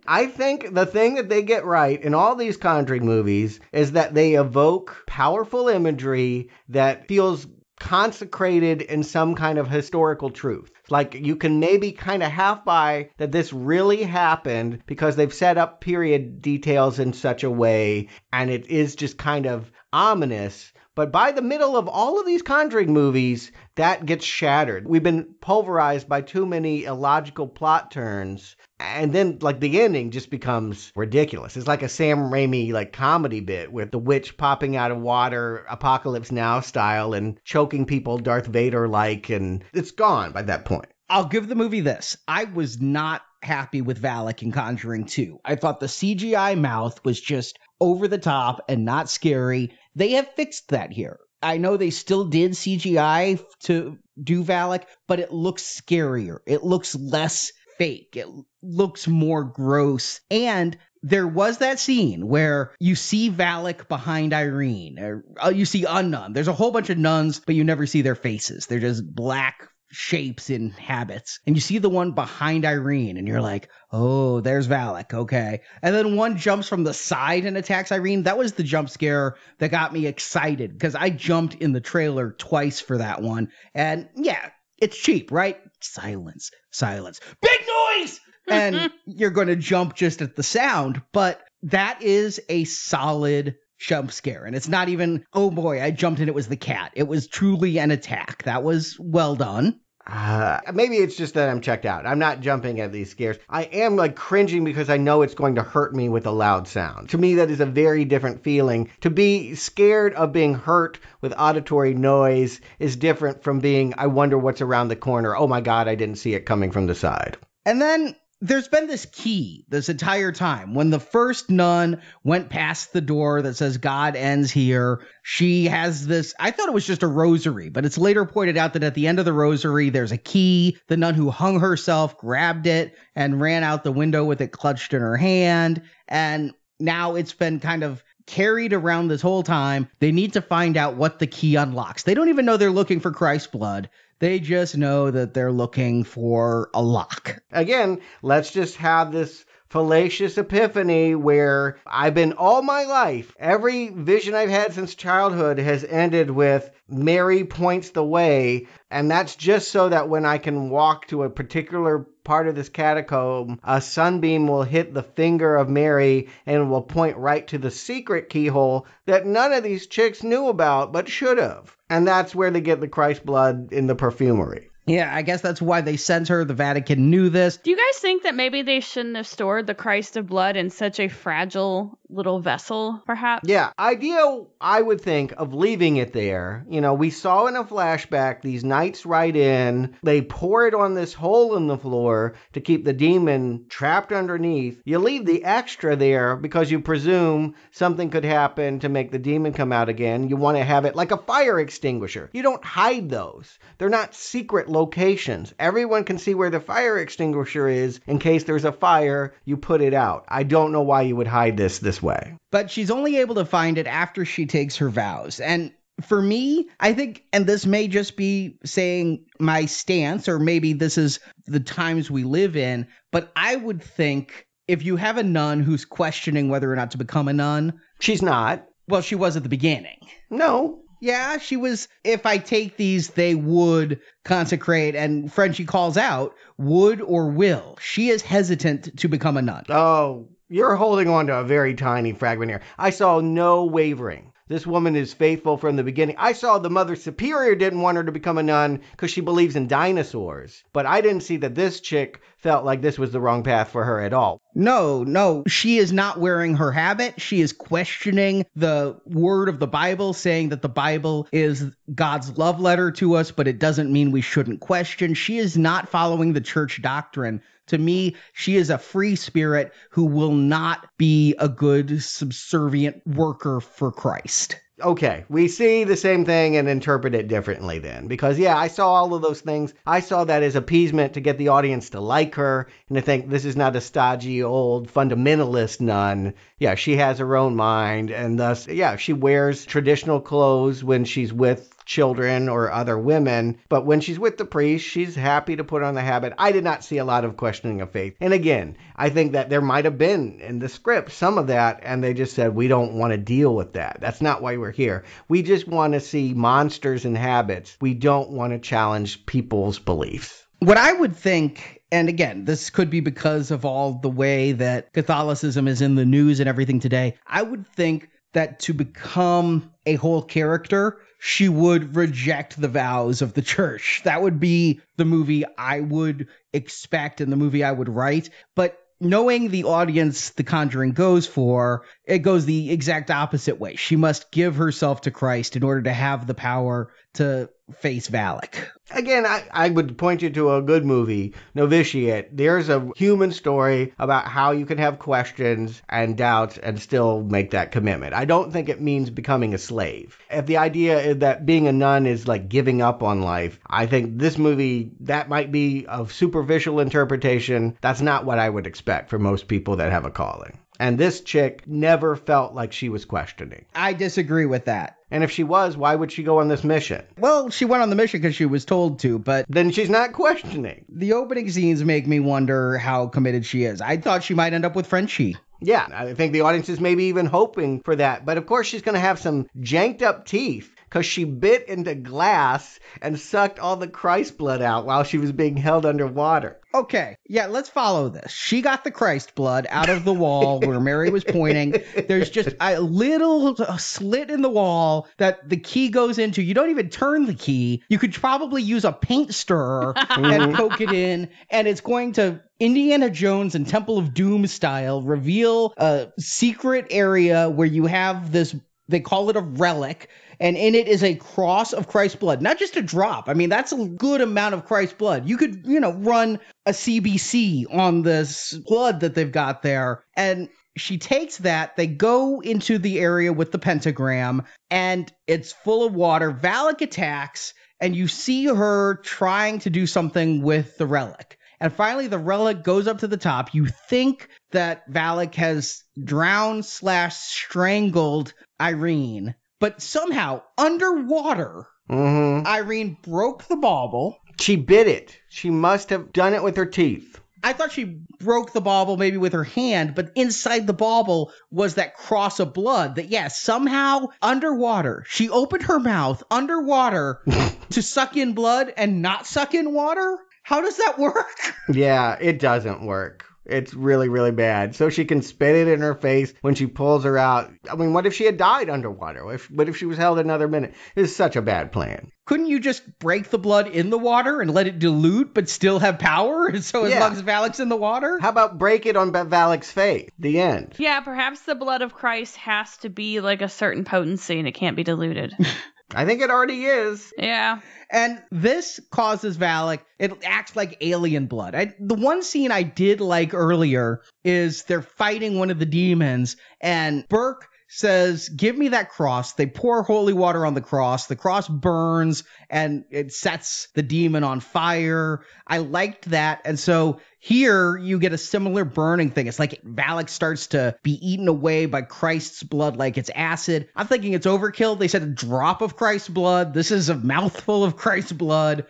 Speaker 8: I think the thing that they get right in all these Conjuring movies is that they evoke powerful imagery that feels consecrated in some kind of historical truth. Like you can maybe kind of half buy that this really happened because they've set up period details in such a way, and it is just kind of ominous. But by the middle of all of these Conjuring movies, that gets shattered. We've been pulverized by too many illogical plot turns. And then, like, the ending just becomes ridiculous. It's like a Sam Raimi, like, comedy bit with the witch popping out of water, Apocalypse Now style, and choking people Darth Vader-like, and it's gone by that point.
Speaker 7: I'll give the movie this. I was not happy with Valak in Conjuring 2. I thought the CGI mouth was just over the top and not scary. They have fixed that here. I know they still did CGI to do Valak, but it looks scarier. It looks less fake. It looks more gross. And there was that scene where you see Valak behind Irene, or you see a nun. There's a whole bunch of nuns, but you never see their faces. They're just black shapes in habits. And you see the one behind Irene, and you're like, oh, there's Valak, okay. And then one jumps from the side and attacks Irene. That was the jump scare that got me excited, because I jumped in the trailer twice for that one. And yeah, it's cheap, right? Silence. Big noise! And you're going to jump just at the sound, but that is a solid jump scare. And it's not even, oh boy, I jumped and it was the cat. It was truly an attack. That was well done.
Speaker 8: Maybe it's just that I'm checked out. I'm not jumping at these scares. I am like cringing because I know it's going to hurt me with a loud sound. To me, that is a very different feeling. To be scared of being hurt with auditory noise is different from being, I wonder what's around the corner. Oh my God, I didn't see it coming from the side.
Speaker 7: And then there's been this key this entire time. When the first nun went past the door that says God ends here, she has this, I thought it was just a rosary, but it's later pointed out that at the end of the rosary, there's a key. The nun who hung herself grabbed it and ran out the window with it clutched in her hand. And now it's been kind of carried around this whole time. They need to find out what the key unlocks. They don't even know they're looking for Christ's blood. They just know that they're looking for a lock.
Speaker 8: Again, let's just have this fallacious epiphany where I've been all my life, every vision I've had since childhood has ended with Mary points the way, and that's just so that when I can walk to a particular part of this catacomb, a sunbeam will hit the finger of Mary and will point right to the secret keyhole that none of these chicks knew about but should have. And that's where they get the Christ blood in the perfumery.
Speaker 7: Yeah, I guess that's why they sent her. The Vatican knew this.
Speaker 6: Do you guys think that maybe they shouldn't have stored the Christ of blood in such a fragile little vessel, perhaps?
Speaker 8: Yeah, idea, I would think, of leaving it there. You know, we saw in a flashback these knights ride in. They pour it on this hole in the floor to keep the demon trapped underneath. You leave the extra there because you presume something could happen to make the demon come out again. You want to have it like a fire extinguisher. You don't hide those. They're not secret locations. Everyone can see where the fire extinguisher is. In case there's a fire, you put it out. I don't know why you would hide this way.
Speaker 7: But she's only able to find it after she takes her vows. And For me, I think, and this may just be saying my stance, or maybe this is the times we live in, but I would think if you have a nun who's questioning whether or not to become a nun.
Speaker 8: She's not.
Speaker 7: Well, she was at the beginning.
Speaker 8: No.
Speaker 7: Yeah, she was, if I take these, they would consecrate, and Frenchie calls out, would or will. She is hesitant to become a nun.
Speaker 8: Oh, you're holding on to a very tiny fragment here. I saw no wavering. This woman is faithful from the beginning. I saw the Mother Superior didn't want her to become a nun because she believes in dinosaurs. But I didn't see that this chick felt like this was the wrong path for her at all.
Speaker 7: No. She is not wearing her habit. She is questioning the word of the Bible, saying that the Bible is God's love letter to us, but it doesn't mean we shouldn't question. She is not following the church doctrine. To me, she is a free spirit who will not be a good subservient worker for Christ.
Speaker 8: Okay, we see the same thing and interpret it differently then. Because, yeah, I saw all of those things. I saw that as appeasement to get the audience to like her and to think this is not a stodgy old fundamentalist nun. Yeah, she has her own mind, and thus, yeah, she wears traditional clothes when she's with children or other women, but when she's with the priest, she's happy to put on the habit. I did not see a lot of questioning of faith. And again, I think that there might have been in the script some of that, and they just said, we don't want to deal with that. That's not why we're here. We just want to see monsters and habits. We don't want to challenge people's beliefs.
Speaker 7: What I would think, and again, this could be because of all the way that Catholicism is in the news and everything today, I would think that to become a whole character, she would reject the vows of the church. That would be the movie I would expect and the movie I would write. But knowing the audience The Conjuring goes for, it goes the exact opposite way. She must give herself to Christ in order to have the power to face Valak.
Speaker 8: Again, I would point you to a good movie, Novitiate. There's a human story about how you can have questions and doubts and still make that commitment. I don't think it means becoming a slave. If the idea is that being a nun is like giving up on life, I think this movie, that might be a superficial interpretation. That's not what I would expect for most people that have a calling. And this chick never felt like she was questioning.
Speaker 7: I disagree with that.
Speaker 8: And if she was, why would she go on this mission?
Speaker 7: Well, she went on the mission because she was told to, but
Speaker 8: then she's not questioning.
Speaker 7: The opening scenes make me wonder how committed she is. I thought she might end up with Frenchie.
Speaker 8: Yeah, I think the audience is maybe even hoping for that. But of course, she's going to have some janked up teeth because she bit into glass and sucked all the Christ blood out while she was being held underwater.
Speaker 7: Okay, yeah, let's follow this. She got the Christ blood out of the wall where Mary was pointing. There's just a little slit in the wall that the key goes into. You don't even turn the key. You could probably use a paint stirrer and poke it in, and it's going to Indiana Jones and Temple of Doom style reveal a secret area where you have this, they call it a relic, and in it is a cross of Christ's blood. Not just a drop. I mean, that's a good amount of Christ's blood. You could, run a CBC on this blood that they've got there. And she takes that, they go into the area with the pentagram, and it's full of water. Valak attacks, and you see her trying to do something with the relic. And finally, the relic goes up to the top. You think that Valak has drowned/strangled Irene. But somehow, underwater, Irene broke the bauble.
Speaker 8: She bit it. She must have done it with her teeth.
Speaker 7: I thought she broke the bauble maybe with her hand, but inside the bauble was that cross of blood that, somehow underwater, she opened her mouth underwater to suck in blood and not suck in water? How does that work?
Speaker 8: Yeah, it doesn't work. It's really, really bad. So she can spit it in her face when she pulls her out. I mean, what if she had died underwater? What if she was held another minute? It's such a bad plan.
Speaker 7: Couldn't you just break the blood in the water and let it dilute but still have power? So as long as Valak's in the water?
Speaker 8: How about break it on Valak's face? The end.
Speaker 6: Yeah, perhaps the blood of Christ has to be like a certain potency and it can't be diluted.
Speaker 8: I think it already is.
Speaker 6: Yeah.
Speaker 7: And this causes Valak, it acts like alien blood. The one scene I did like earlier is they're fighting one of the demons, and Burke says, give me that cross. They pour holy water on the cross burns and it sets the demon on fire. I liked that. And so here you get a similar burning thing. It's like Valak starts to be eaten away by Christ's blood like it's acid. I'm thinking it's overkill. They said a drop of Christ's blood. This is a mouthful of Christ's blood.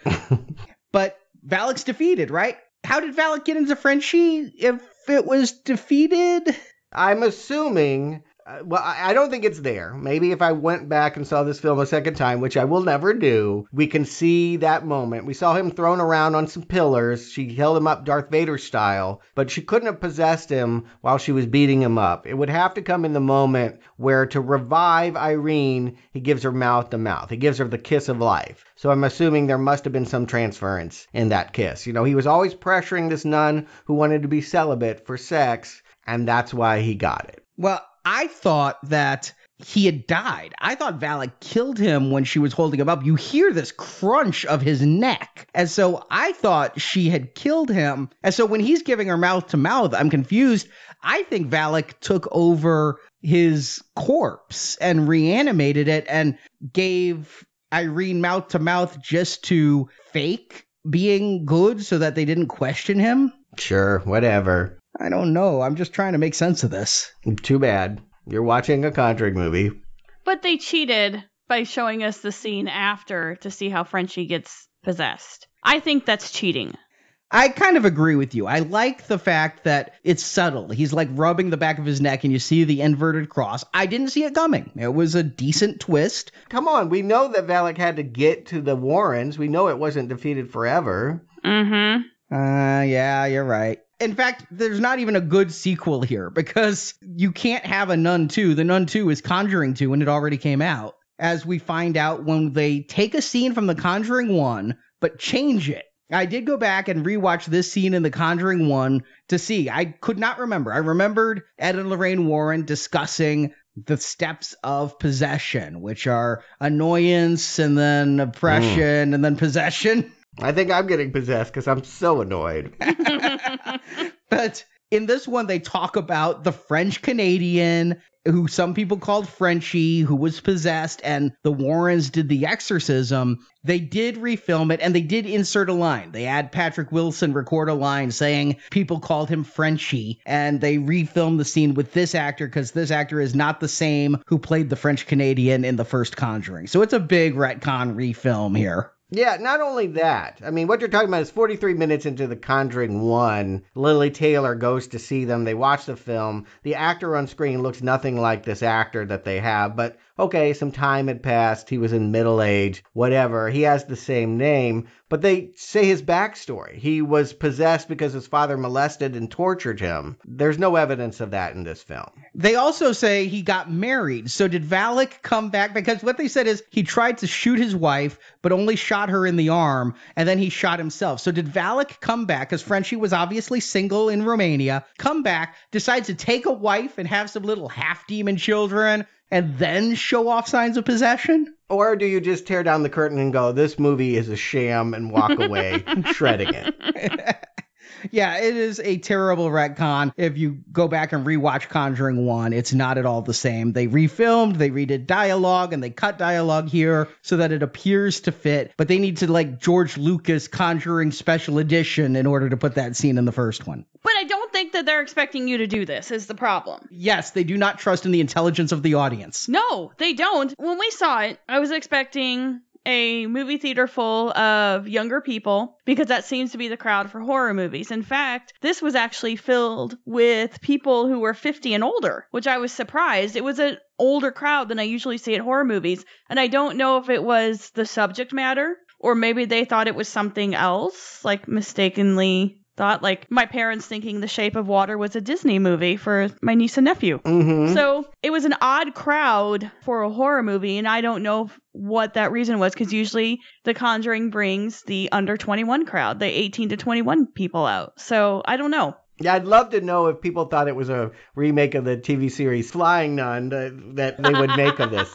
Speaker 7: But Valak's defeated, right? How did Valak get into Frenchie if it was defeated?
Speaker 8: I'm assuming, well, I don't think it's there. Maybe if I went back and saw this film a second time, which I will never do, we can see that moment. We saw him thrown around on some pillars. She held him up Darth Vader style, but she couldn't have possessed him while she was beating him up. It would have to come in the moment where, to revive Irene, he gives her mouth to mouth. He gives her the kiss of life. So I'm assuming there must have been some transference in that kiss. You know, he was always pressuring this nun who wanted to be celibate for sex, and that's why he got it.
Speaker 7: Well, I thought that he had died. I thought Valak killed him when she was holding him up. You hear this crunch of his neck. And so I thought she had killed him. And so when he's giving her mouth to mouth, I'm confused. I think Valak took over his corpse and reanimated it and gave Irene mouth to mouth just to fake being good so that they didn't question him.
Speaker 8: Sure, whatever.
Speaker 7: I don't know. I'm just trying to make sense of this.
Speaker 8: Too bad. You're watching a Conjuring movie.
Speaker 6: But they cheated by showing us the scene after to see how Frenchie gets possessed. I think that's cheating.
Speaker 7: I kind of agree with you. I like the fact that it's subtle. He's like rubbing the back of his neck and you see the inverted cross. I didn't see it coming. It was a decent twist.
Speaker 8: Come on, we know that Valak had to get to the Warrens. We know it wasn't defeated forever.
Speaker 6: Mm-hmm.
Speaker 7: Yeah, you're right. In fact, there's not even a good sequel here because you can't have a Nun 2. The Nun 2 is Conjuring 2 and it already came out. As we find out when they take a scene from The Conjuring 1, but change it. I did go back and rewatch this scene in The Conjuring 1 to see. I could not remember. I remembered Ed and Lorraine Warren discussing the steps of possession, which are annoyance and then oppression and then possession.
Speaker 8: I think I'm getting possessed because I'm so annoyed.
Speaker 7: But in this one, they talk about the French Canadian, who some people called Frenchie, who was possessed, and the Warrens did the exorcism. They did refilm it, and they did insert a line. They had Patrick Wilson record a line saying people called him Frenchie, and they refilmed the scene with this actor because this actor is not the same who played the French Canadian in the first Conjuring. So it's a big retcon refilm here.
Speaker 8: Yeah, not only that. I mean, what you're talking about is 43 minutes into The Conjuring 1. Lily Taylor goes to see them. They watch the film. The actor on screen looks nothing like this actor that they have. But, okay, some time had passed. He was in middle age. Whatever. He has the same name. But they say his backstory. He was possessed because his father molested and tortured him. There's no evidence of that in this film.
Speaker 7: They also say he got married. So did Valak come back? Because what they said is he tried to shoot his wife, but only shot her in the arm, and then he shot himself. So did Valak come back, because Frenchie was obviously single in Romania, come back, decides to take a wife and have some little half-demon children, and then show off signs of possession?
Speaker 8: Or do you just tear down the curtain and go, this movie is a sham, and walk away shredding it?
Speaker 7: Yeah, it is a terrible retcon. If you go back and rewatch Conjuring 1, it's not at all the same. They refilmed, they redid dialogue, and they cut dialogue here so that it appears to fit. But they need to, like, George Lucas Conjuring Special Edition in order to put that scene in the first one.
Speaker 6: But I don't think that they're expecting you to do this is the problem.
Speaker 7: Yes, they do not trust in the intelligence of the audience.
Speaker 6: No, they don't. When we saw it, I was expecting a movie theater full of younger people because that seems to be the crowd for horror movies. In fact, this was actually filled with people who were 50 and older, which I was surprised. It was an older crowd than I usually see at horror movies. And I don't know if it was the subject matter or maybe they thought it was something else, like mistakenly thought, like my parents thinking The Shape of Water was a Disney movie for my niece and nephew.
Speaker 8: Mm-hmm.
Speaker 6: So it was an odd crowd for a horror movie, and I don't know what that reason was, because usually The Conjuring brings the under 21 crowd, the 18 to 21 people out. So I don't know.
Speaker 8: Yeah, I'd love to know if people thought it was a remake of the TV series Flying Nun that they would make of this.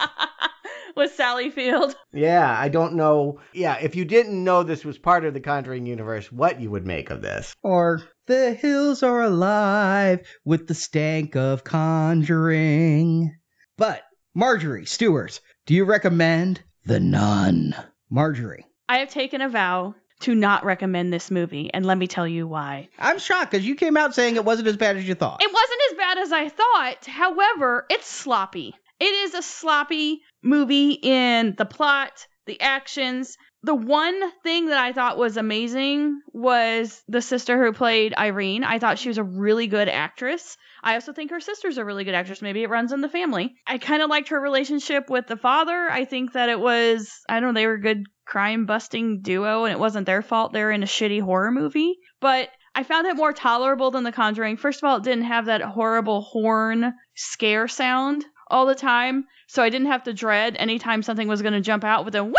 Speaker 6: With Sally Field.
Speaker 8: Yeah, I don't know. Yeah, if you didn't know this was part of the Conjuring universe, what you would make of this.
Speaker 7: Or the hills are alive with the stank of conjuring. But Marjorie, Stuart, do you recommend The Nun? Marjorie.
Speaker 6: I have taken a vow to not recommend this movie, and let me tell you why.
Speaker 7: I'm shocked because you came out saying it wasn't as bad as you thought.
Speaker 6: It wasn't as bad as I thought. However, it's sloppy. It is a sloppy movie in the plot, the actions. The one thing that I thought was amazing was the sister who played Irene. I thought she was a really good actress. I also think her sister's a really good actress. Maybe it runs in the family. I kind of liked her relationship with the father. I think that it was, I don't know, they were a good crime-busting duo, and it wasn't their fault they were in a shitty horror movie. But I found it more tolerable than The Conjuring. First of all, it didn't have that horrible horn scare sound all the time, so I didn't have to dread anytime something was going to jump out with a whee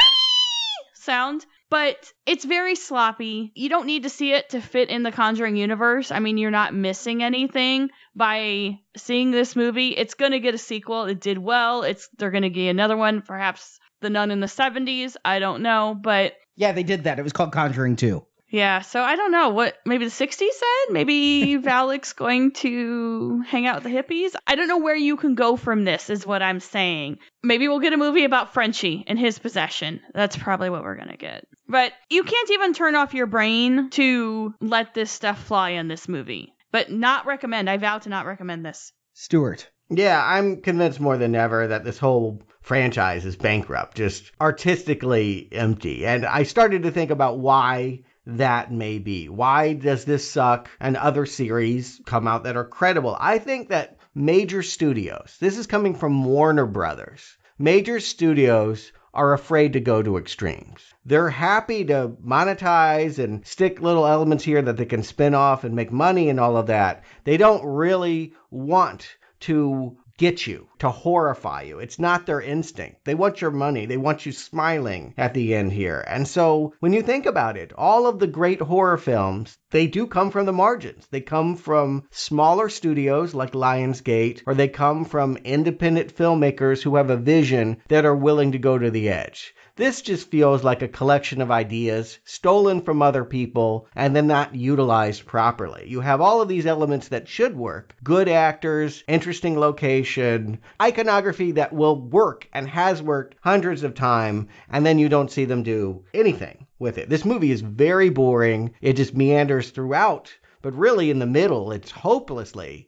Speaker 6: sound. But it's very sloppy. You don't need to see it to fit in the Conjuring universe. I mean, you're not missing anything by seeing this movie. It's going to get a sequel. It did well. They're going to get another one, perhaps The Nun in the 70s. I don't know, but
Speaker 7: yeah, they did that. It was called Conjuring 2.
Speaker 6: Yeah, so I don't know what maybe the 60s said. Maybe Valak's going to hang out with the hippies. I don't know where you can go from this is what I'm saying. Maybe we'll get a movie about Frenchie and his possession. That's probably what we're going to get. But you can't even turn off your brain to let this stuff fly in this movie. But not recommend. I vow to not recommend this.
Speaker 7: Stuart.
Speaker 8: Yeah, I'm convinced more than ever that this whole franchise is bankrupt, just artistically empty. And I started to think about why that may be. Why does this suck and other series come out that are credible? I think that major studios, this is coming from Warner Brothers, major studios are afraid to go to extremes. They're happy to monetize and stick little elements here that they can spin off and make money and all of that. They don't really want to get you, to horrify you. It's not their instinct. They want your money. They want you smiling at the end here. And so when you think about it, all of the great horror films, they do come from the margins. They come from smaller studios like Lionsgate, or they come from independent filmmakers who have a vision that are willing to go to the edge. This just feels like a collection of ideas stolen from other people and then not utilized properly. You have all of these elements that should work. Good actors, interesting location, iconography that will work and has worked hundreds of times, and then you don't see them do anything with it. This movie is very boring. It just meanders throughout, but really in the middle, it's hopelessly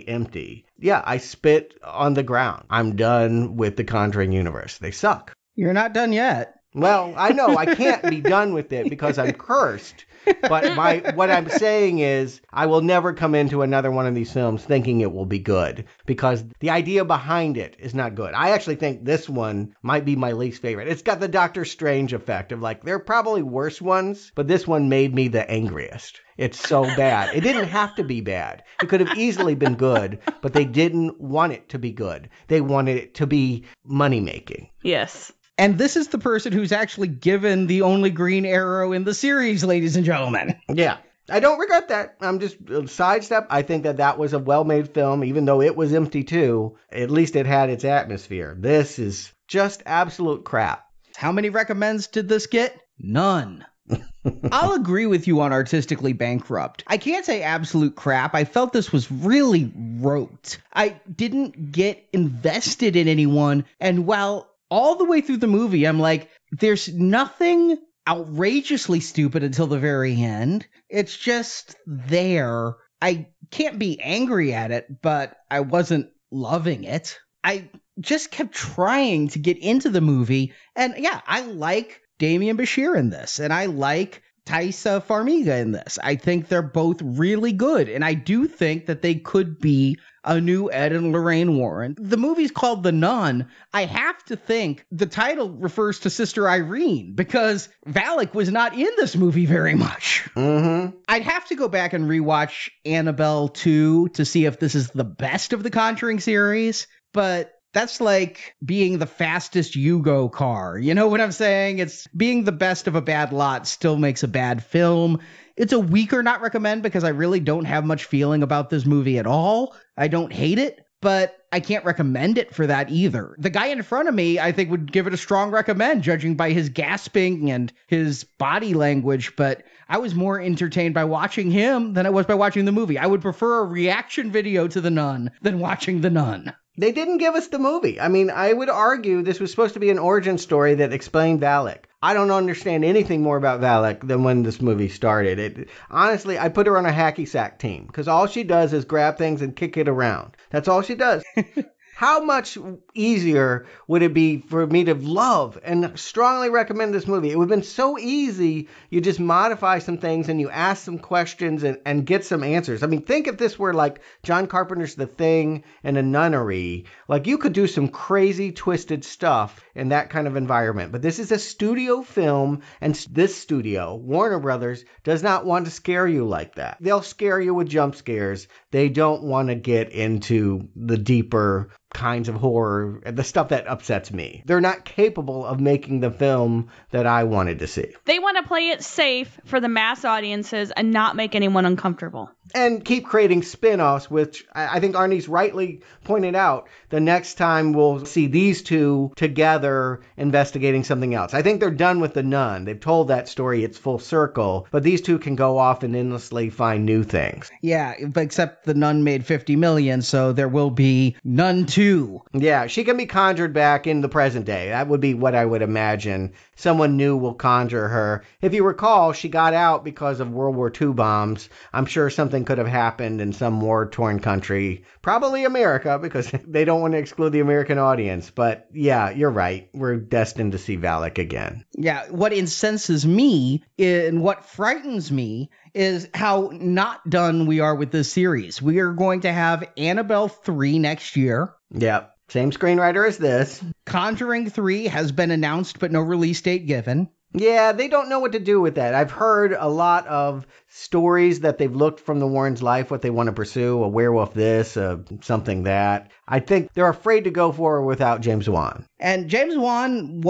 Speaker 8: empty. Yeah, I spit on the ground. I'm done with the Conjuring universe. They suck.
Speaker 7: You're not done yet.
Speaker 8: Well, I know I can't be done with it because I'm cursed. But what I'm saying is I will never come into another one of these films thinking it will be good because the idea behind it is not good. I actually think this one might be my least favorite. It's got the Doctor Strange effect of like, there are probably worse ones, but this one made me the angriest. It's so bad. It didn't have to be bad. It could have easily been good, but they didn't want it to be good. They wanted it to be money-making.
Speaker 6: Yes.
Speaker 7: And this is the person who's actually given the only green arrow in the series, ladies and gentlemen.
Speaker 8: Yeah. I don't regret that. I'm just sidestep. I think that was a well-made film, even though it was empty too. At least it had its atmosphere. This is just absolute crap.
Speaker 7: How many recommends did this get? None. I'll agree with you on artistically bankrupt. I can't say absolute crap. I felt this was really rote. I didn't get invested in anyone. And while all the way through the movie, I'm like, there's nothing outrageously stupid until the very end. It's just there. I can't be angry at it, but I wasn't loving it. I just kept trying to get into the movie. And yeah, I like Demian Bichir in this, and I like Taissa Farmiga in this. I think they're both really good, and I do think that they could be a new Ed and Lorraine Warren. The movie's called The Nun. I have to think the title refers to Sister Irene, because Valak was not in this movie very much.
Speaker 8: Mm-hmm.
Speaker 7: I'd have to go back and rewatch Annabelle 2 to see if this is the best of the Conjuring series, but that's like being the fastest Yugo car. You know what I'm saying? It's being the best of a bad lot still makes a bad film. It's a weaker not recommend because I really don't have much feeling about this movie at all. I don't hate it, but I can't recommend it for that either. The guy in front of me, I think, would give it a strong recommend, judging by his gasping and his body language, but I was more entertained by watching him than I was by watching the movie. I would prefer a reaction video to The Nun than watching The Nun.
Speaker 8: They didn't give us the movie. I mean, I would argue this was supposed to be an origin story that explained Valak. I don't understand anything more about Valak than when this movie started. Honestly, I put her on a hacky sack team because all she does is grab things and kick it around. That's all she does. How much easier would it be for me to love and strongly recommend this movie? It would have been so easy. You just modify some things and you ask some questions and get some answers. I mean, think if this were like John Carpenter's The Thing and A Nunnery. Like, you could do some crazy, twisted stuff in that kind of environment. But this is a studio film, and this studio, Warner Brothers, does not want to scare you like that. They'll scare you with jump scares. They don't want to get into the deeper kinds of horror, the stuff that upsets me. They're not capable of making the film that I wanted to see.
Speaker 6: They want to play it safe for the mass audiences and not make anyone uncomfortable.
Speaker 8: And keep creating spin-offs, which I think Arnie's rightly pointed out. The next time we'll see these two together investigating something else. I think they're done with The Nun. They've told that story. It's full circle. But these two can go off and endlessly find new things.
Speaker 7: Yeah, except The Nun made $50 million, so there will be Nun 2.
Speaker 8: Yeah, she can be conjured back in the present day. That would be what I would imagine. Someone new will conjure her. If you recall, she got out because of World War II bombs. I'm sure something could have happened in some war-torn country. Probably America, because they don't want to exclude the American audience. But yeah, you're right. We're destined to see Valak again.
Speaker 7: Yeah, what incenses me and what frightens me is how not done we are with this series. We are going to have Annabelle 3 next year.
Speaker 8: Yep. Same screenwriter as this.
Speaker 7: Conjuring 3 has been announced, but no release date given.
Speaker 8: Yeah, they don't know what to do with that. I've heard a lot of stories that they've looked from the Warrens' life, what they want to pursue, a werewolf this, something that. I think they're afraid to go forward without James Wan.
Speaker 7: And James Wan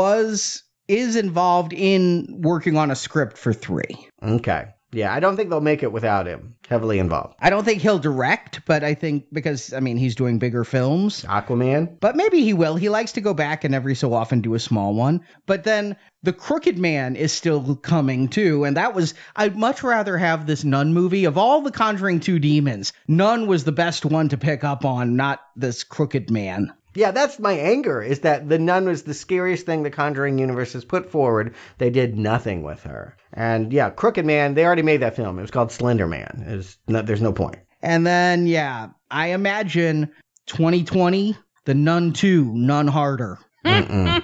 Speaker 7: is involved in working on a script for 3.
Speaker 8: Okay. Yeah, I don't think they'll make it without him. Heavily involved.
Speaker 7: I don't think he'll direct, but I think because, he's doing bigger films.
Speaker 8: Aquaman?
Speaker 7: But maybe he will. He likes to go back and every so often do a small one. But then The Crooked Man is still coming too. And I'd much rather have this Nun movie. Of all the Conjuring 2 demons, Nun was the best one to pick up on, not this Crooked Man.
Speaker 8: Yeah, that's my anger, is that the Nun was the scariest thing the Conjuring universe has put forward. They did nothing with her. And yeah, Crooked Man, they already made that film. It was called Slender Man. There's no point.
Speaker 7: And then, yeah, I imagine 2020, The Nun 2, None Harder.
Speaker 8: And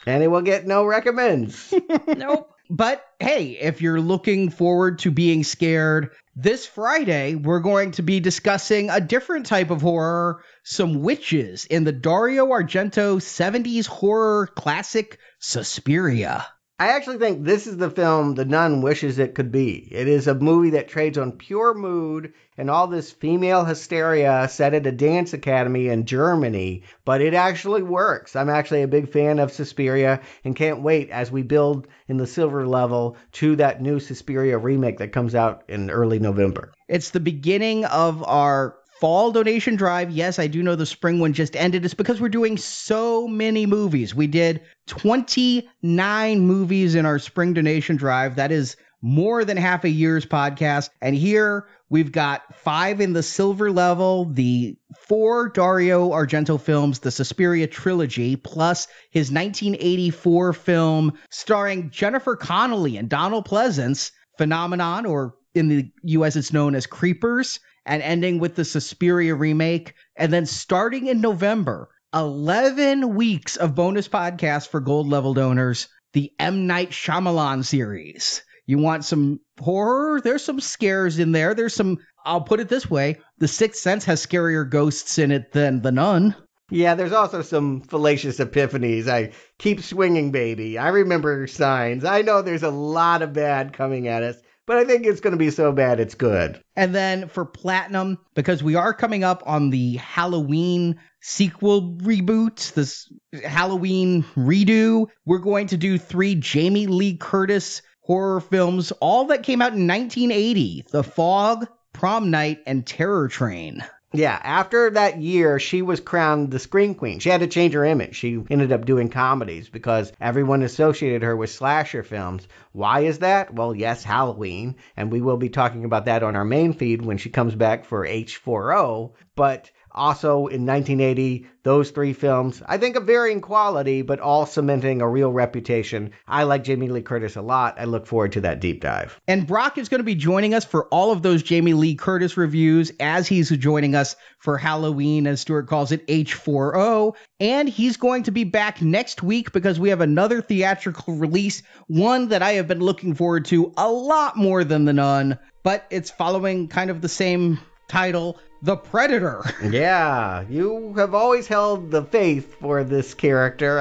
Speaker 8: it will get no recommends.
Speaker 6: Nope.
Speaker 7: But hey, if you're looking forward to being scared, this Friday, we're going to be discussing a different type of horror, some witches in the Dario Argento 70s horror classic Suspiria.
Speaker 8: I actually think this is the film The Nun wishes it could be. It is a movie that trades on pure mood and all this female hysteria set at a dance academy in Germany, but it actually works. I'm actually a big fan of Suspiria and can't wait as we build in the silver level to that new Suspiria remake that comes out in early November.
Speaker 7: It's the beginning of our fall donation drive. Yes, I do know the spring one just ended. It's because we're doing so many movies. We did 29 movies in our spring donation drive. That is more than half a year's podcast. And here we've got 5 in the silver level, the 4 Dario Argento films, the Suspiria trilogy, plus his 1984 film starring Jennifer Connelly and Donald Pleasance, Phenomenon, or in the US it's known as Creepers, and ending with the Suspiria remake. And then starting in November, 11 weeks of bonus podcasts for gold level donors, the M. Night Shyamalan series. You want some horror? There's some scares in there. There's some, I'll put it this way, The Sixth Sense has scarier ghosts in it than The Nun.
Speaker 8: Yeah, there's also some fallacious epiphanies. I keep swinging, baby. I remember Signs. I know there's a lot of bad coming at us, but I think it's going to be so bad it's good.
Speaker 7: And then for Platinum, because we are coming up on the Halloween sequel reboot, this Halloween redo, we're going to do 3 Jamie Lee Curtis horror films, all that came out in 1980, The Fog, Prom Night, and Terror Train.
Speaker 8: Yeah, after that year, she was crowned the Scream Queen. She had to change her image. She ended up doing comedies because everyone associated her with slasher films. Why is that? Well, yes, Halloween, and we will be talking about that on our main feed when she comes back for H4O, but also in 1980, those 3 films, I think of varying quality, but all cementing a real reputation. I like Jamie Lee Curtis a lot. I look forward to that deep dive.
Speaker 7: And Brock is going to be joining us for all of those Jamie Lee Curtis reviews as he's joining us for Halloween, as Stuart calls it, H4O. And he's going to be back next week because we have another theatrical release, one that I have been looking forward to a lot more than The Nun, but it's following kind of the same title, The Predator.
Speaker 8: Yeah, you have always held the faith for this character.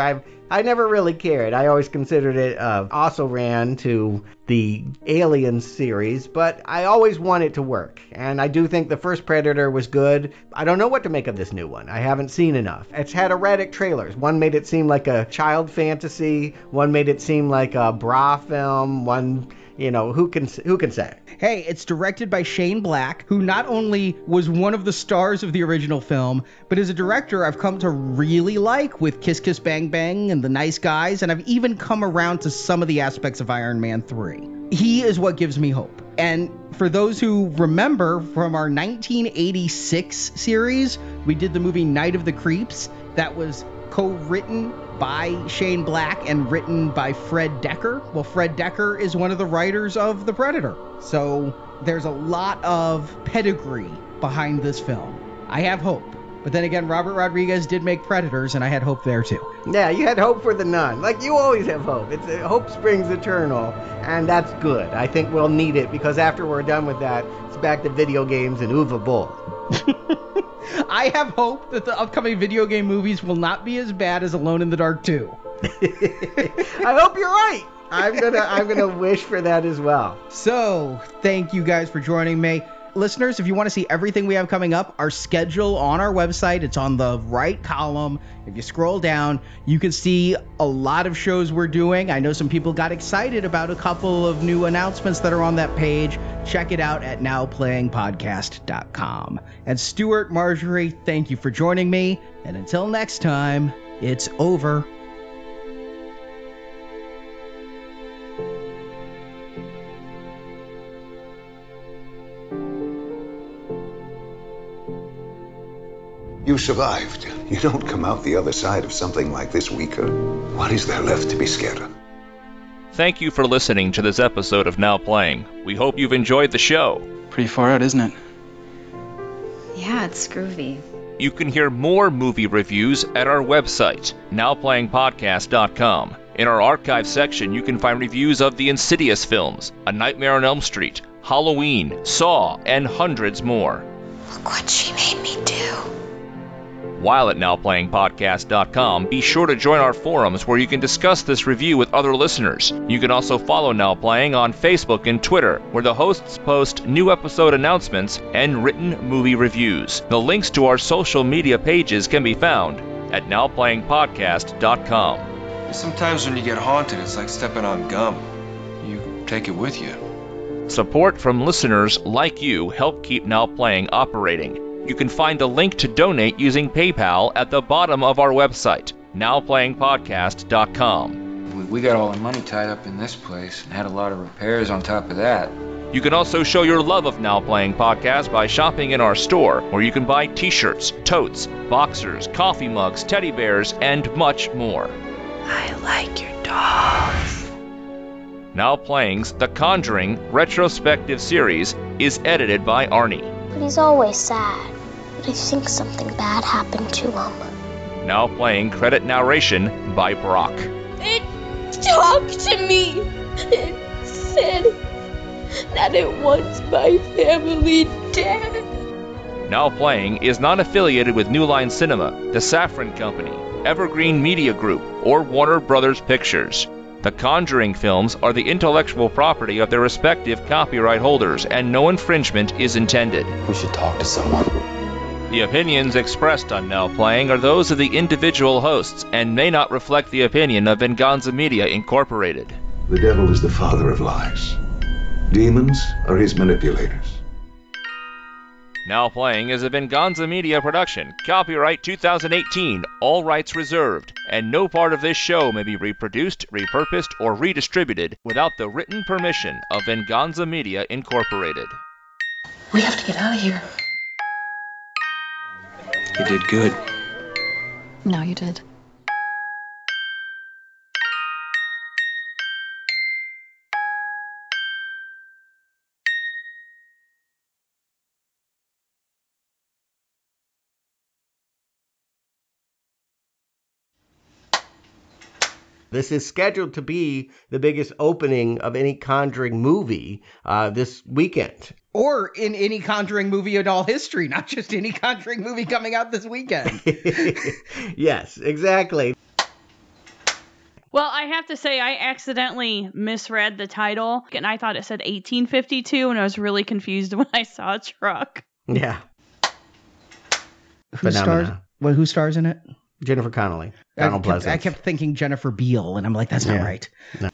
Speaker 8: I never really cared. I always considered it also ran to the Alien series, but I always want it to work. And I do think the first Predator was good. I don't know what to make of this new one. I haven't seen enough. It's had erratic trailers. One made it seem like a child fantasy. One made it seem like a bra film. One, who can say?
Speaker 7: Hey, it's directed by Shane Black, who not only was one of the stars of the original film, but is a director I've come to really like with Kiss Kiss Bang Bang and The Nice Guys, and I've even come around to some of the aspects of Iron Man 3. He is what gives me hope. And for those who remember from our 1986 series, we did the movie Night of the Creeps that was co-written by Shane Black and written by Fred Decker. Well, Fred Decker is one of the writers of The Predator. So there's a lot of pedigree behind this film. I have hope. But then again, Robert Rodriguez did make Predators, and I had hope there too.
Speaker 8: Yeah, you had hope for The Nun. Like, you always have hope. Hope springs eternal, and that's good. I think we'll need it, because after we're done with that, it's back to video games and Uwe Boll.
Speaker 7: I have hope that the upcoming video game movies will not be as bad as Alone in the Dark 2.
Speaker 8: I hope you're right. I'm gonna wish for that as well.
Speaker 7: So, thank you guys for joining me. Listeners, if you want to see everything we have coming up, our schedule on our website, it's on the right column. If you scroll down, you can see a lot of shows we're doing. I know some people got excited about a couple of new announcements that are on that page. Check it out at nowplayingpodcast.com. And Stuart, Marjorie, thank you for joining me. And until next time, it's over.
Speaker 1: You survived. You don't come out the other side of something like this weaker. What is there left to be scared of?
Speaker 4: Thank you for listening to this episode of Now Playing. We hope you've enjoyed the show.
Speaker 2: Pretty far out, isn't it?
Speaker 9: Yeah, it's groovy.
Speaker 4: You can hear more movie reviews at our website, nowplayingpodcast.com. In our archive section, you can find reviews of the Insidious films, A Nightmare on Elm Street, Halloween, Saw, and hundreds more.
Speaker 3: Look what she made me do.
Speaker 4: While at nowplayingpodcast.com, be sure to join our forums where you can discuss this review with other listeners. You can also follow Now Playing on Facebook and Twitter, where the hosts post new episode announcements and written movie reviews. The links to our social media pages can be found at nowplayingpodcast.com.
Speaker 10: Sometimes when you get haunted, it's like stepping on gum. You take it with you.
Speaker 4: Support from listeners like you help keep Now Playing operating. You can find a link to donate using PayPal at the bottom of our website, nowplayingpodcast.com.
Speaker 10: We got all the money tied up in this place and had a lot of repairs on top of that.
Speaker 4: You can also show your love of Now Playing Podcast by shopping in our store, where you can buy t-shirts, totes, boxers, coffee mugs, teddy bears, and much more.
Speaker 3: I like your dolls.
Speaker 4: Now Playing's The Conjuring retrospective series is edited by Arnie.
Speaker 11: But he's always sad. But I think something bad happened to him.
Speaker 4: Now Playing credit narration by Brock.
Speaker 5: It talked to me. It said that it wants my family dead.
Speaker 4: Now Playing is not affiliated with New Line Cinema, the Safran Company, Evergreen Media Group, or Warner Brothers Pictures. The Conjuring films are the intellectual property of their respective copyright holders, and no infringement is intended.
Speaker 2: We should talk to someone.
Speaker 4: The opinions expressed on Now Playing are those of the individual hosts and may not reflect the opinion of Venganza Media Incorporated.
Speaker 1: The devil is the father of lies. Demons are his manipulators.
Speaker 4: Now Playing is a Venganza Media production. Copyright 2018. All rights reserved. And no part of this show may be reproduced, repurposed, or redistributed without the written permission of Venganza Media Incorporated.
Speaker 12: We have to get out of here.
Speaker 10: You did good.
Speaker 12: No, you did.
Speaker 8: This is scheduled to be the biggest opening of any Conjuring movie this weekend.
Speaker 7: Or in any Conjuring movie in all history, not just any Conjuring movie coming out this weekend.
Speaker 8: Yes, exactly.
Speaker 6: Well, I have to say, I accidentally misread the title, and I thought it said 1852, and I was really confused when I saw a truck.
Speaker 8: Yeah.
Speaker 7: Who stars in it?
Speaker 8: Jennifer Connelly. Donald Pleasance.
Speaker 7: I kept thinking Jennifer Beal, and I'm like, that's not right.
Speaker 8: No.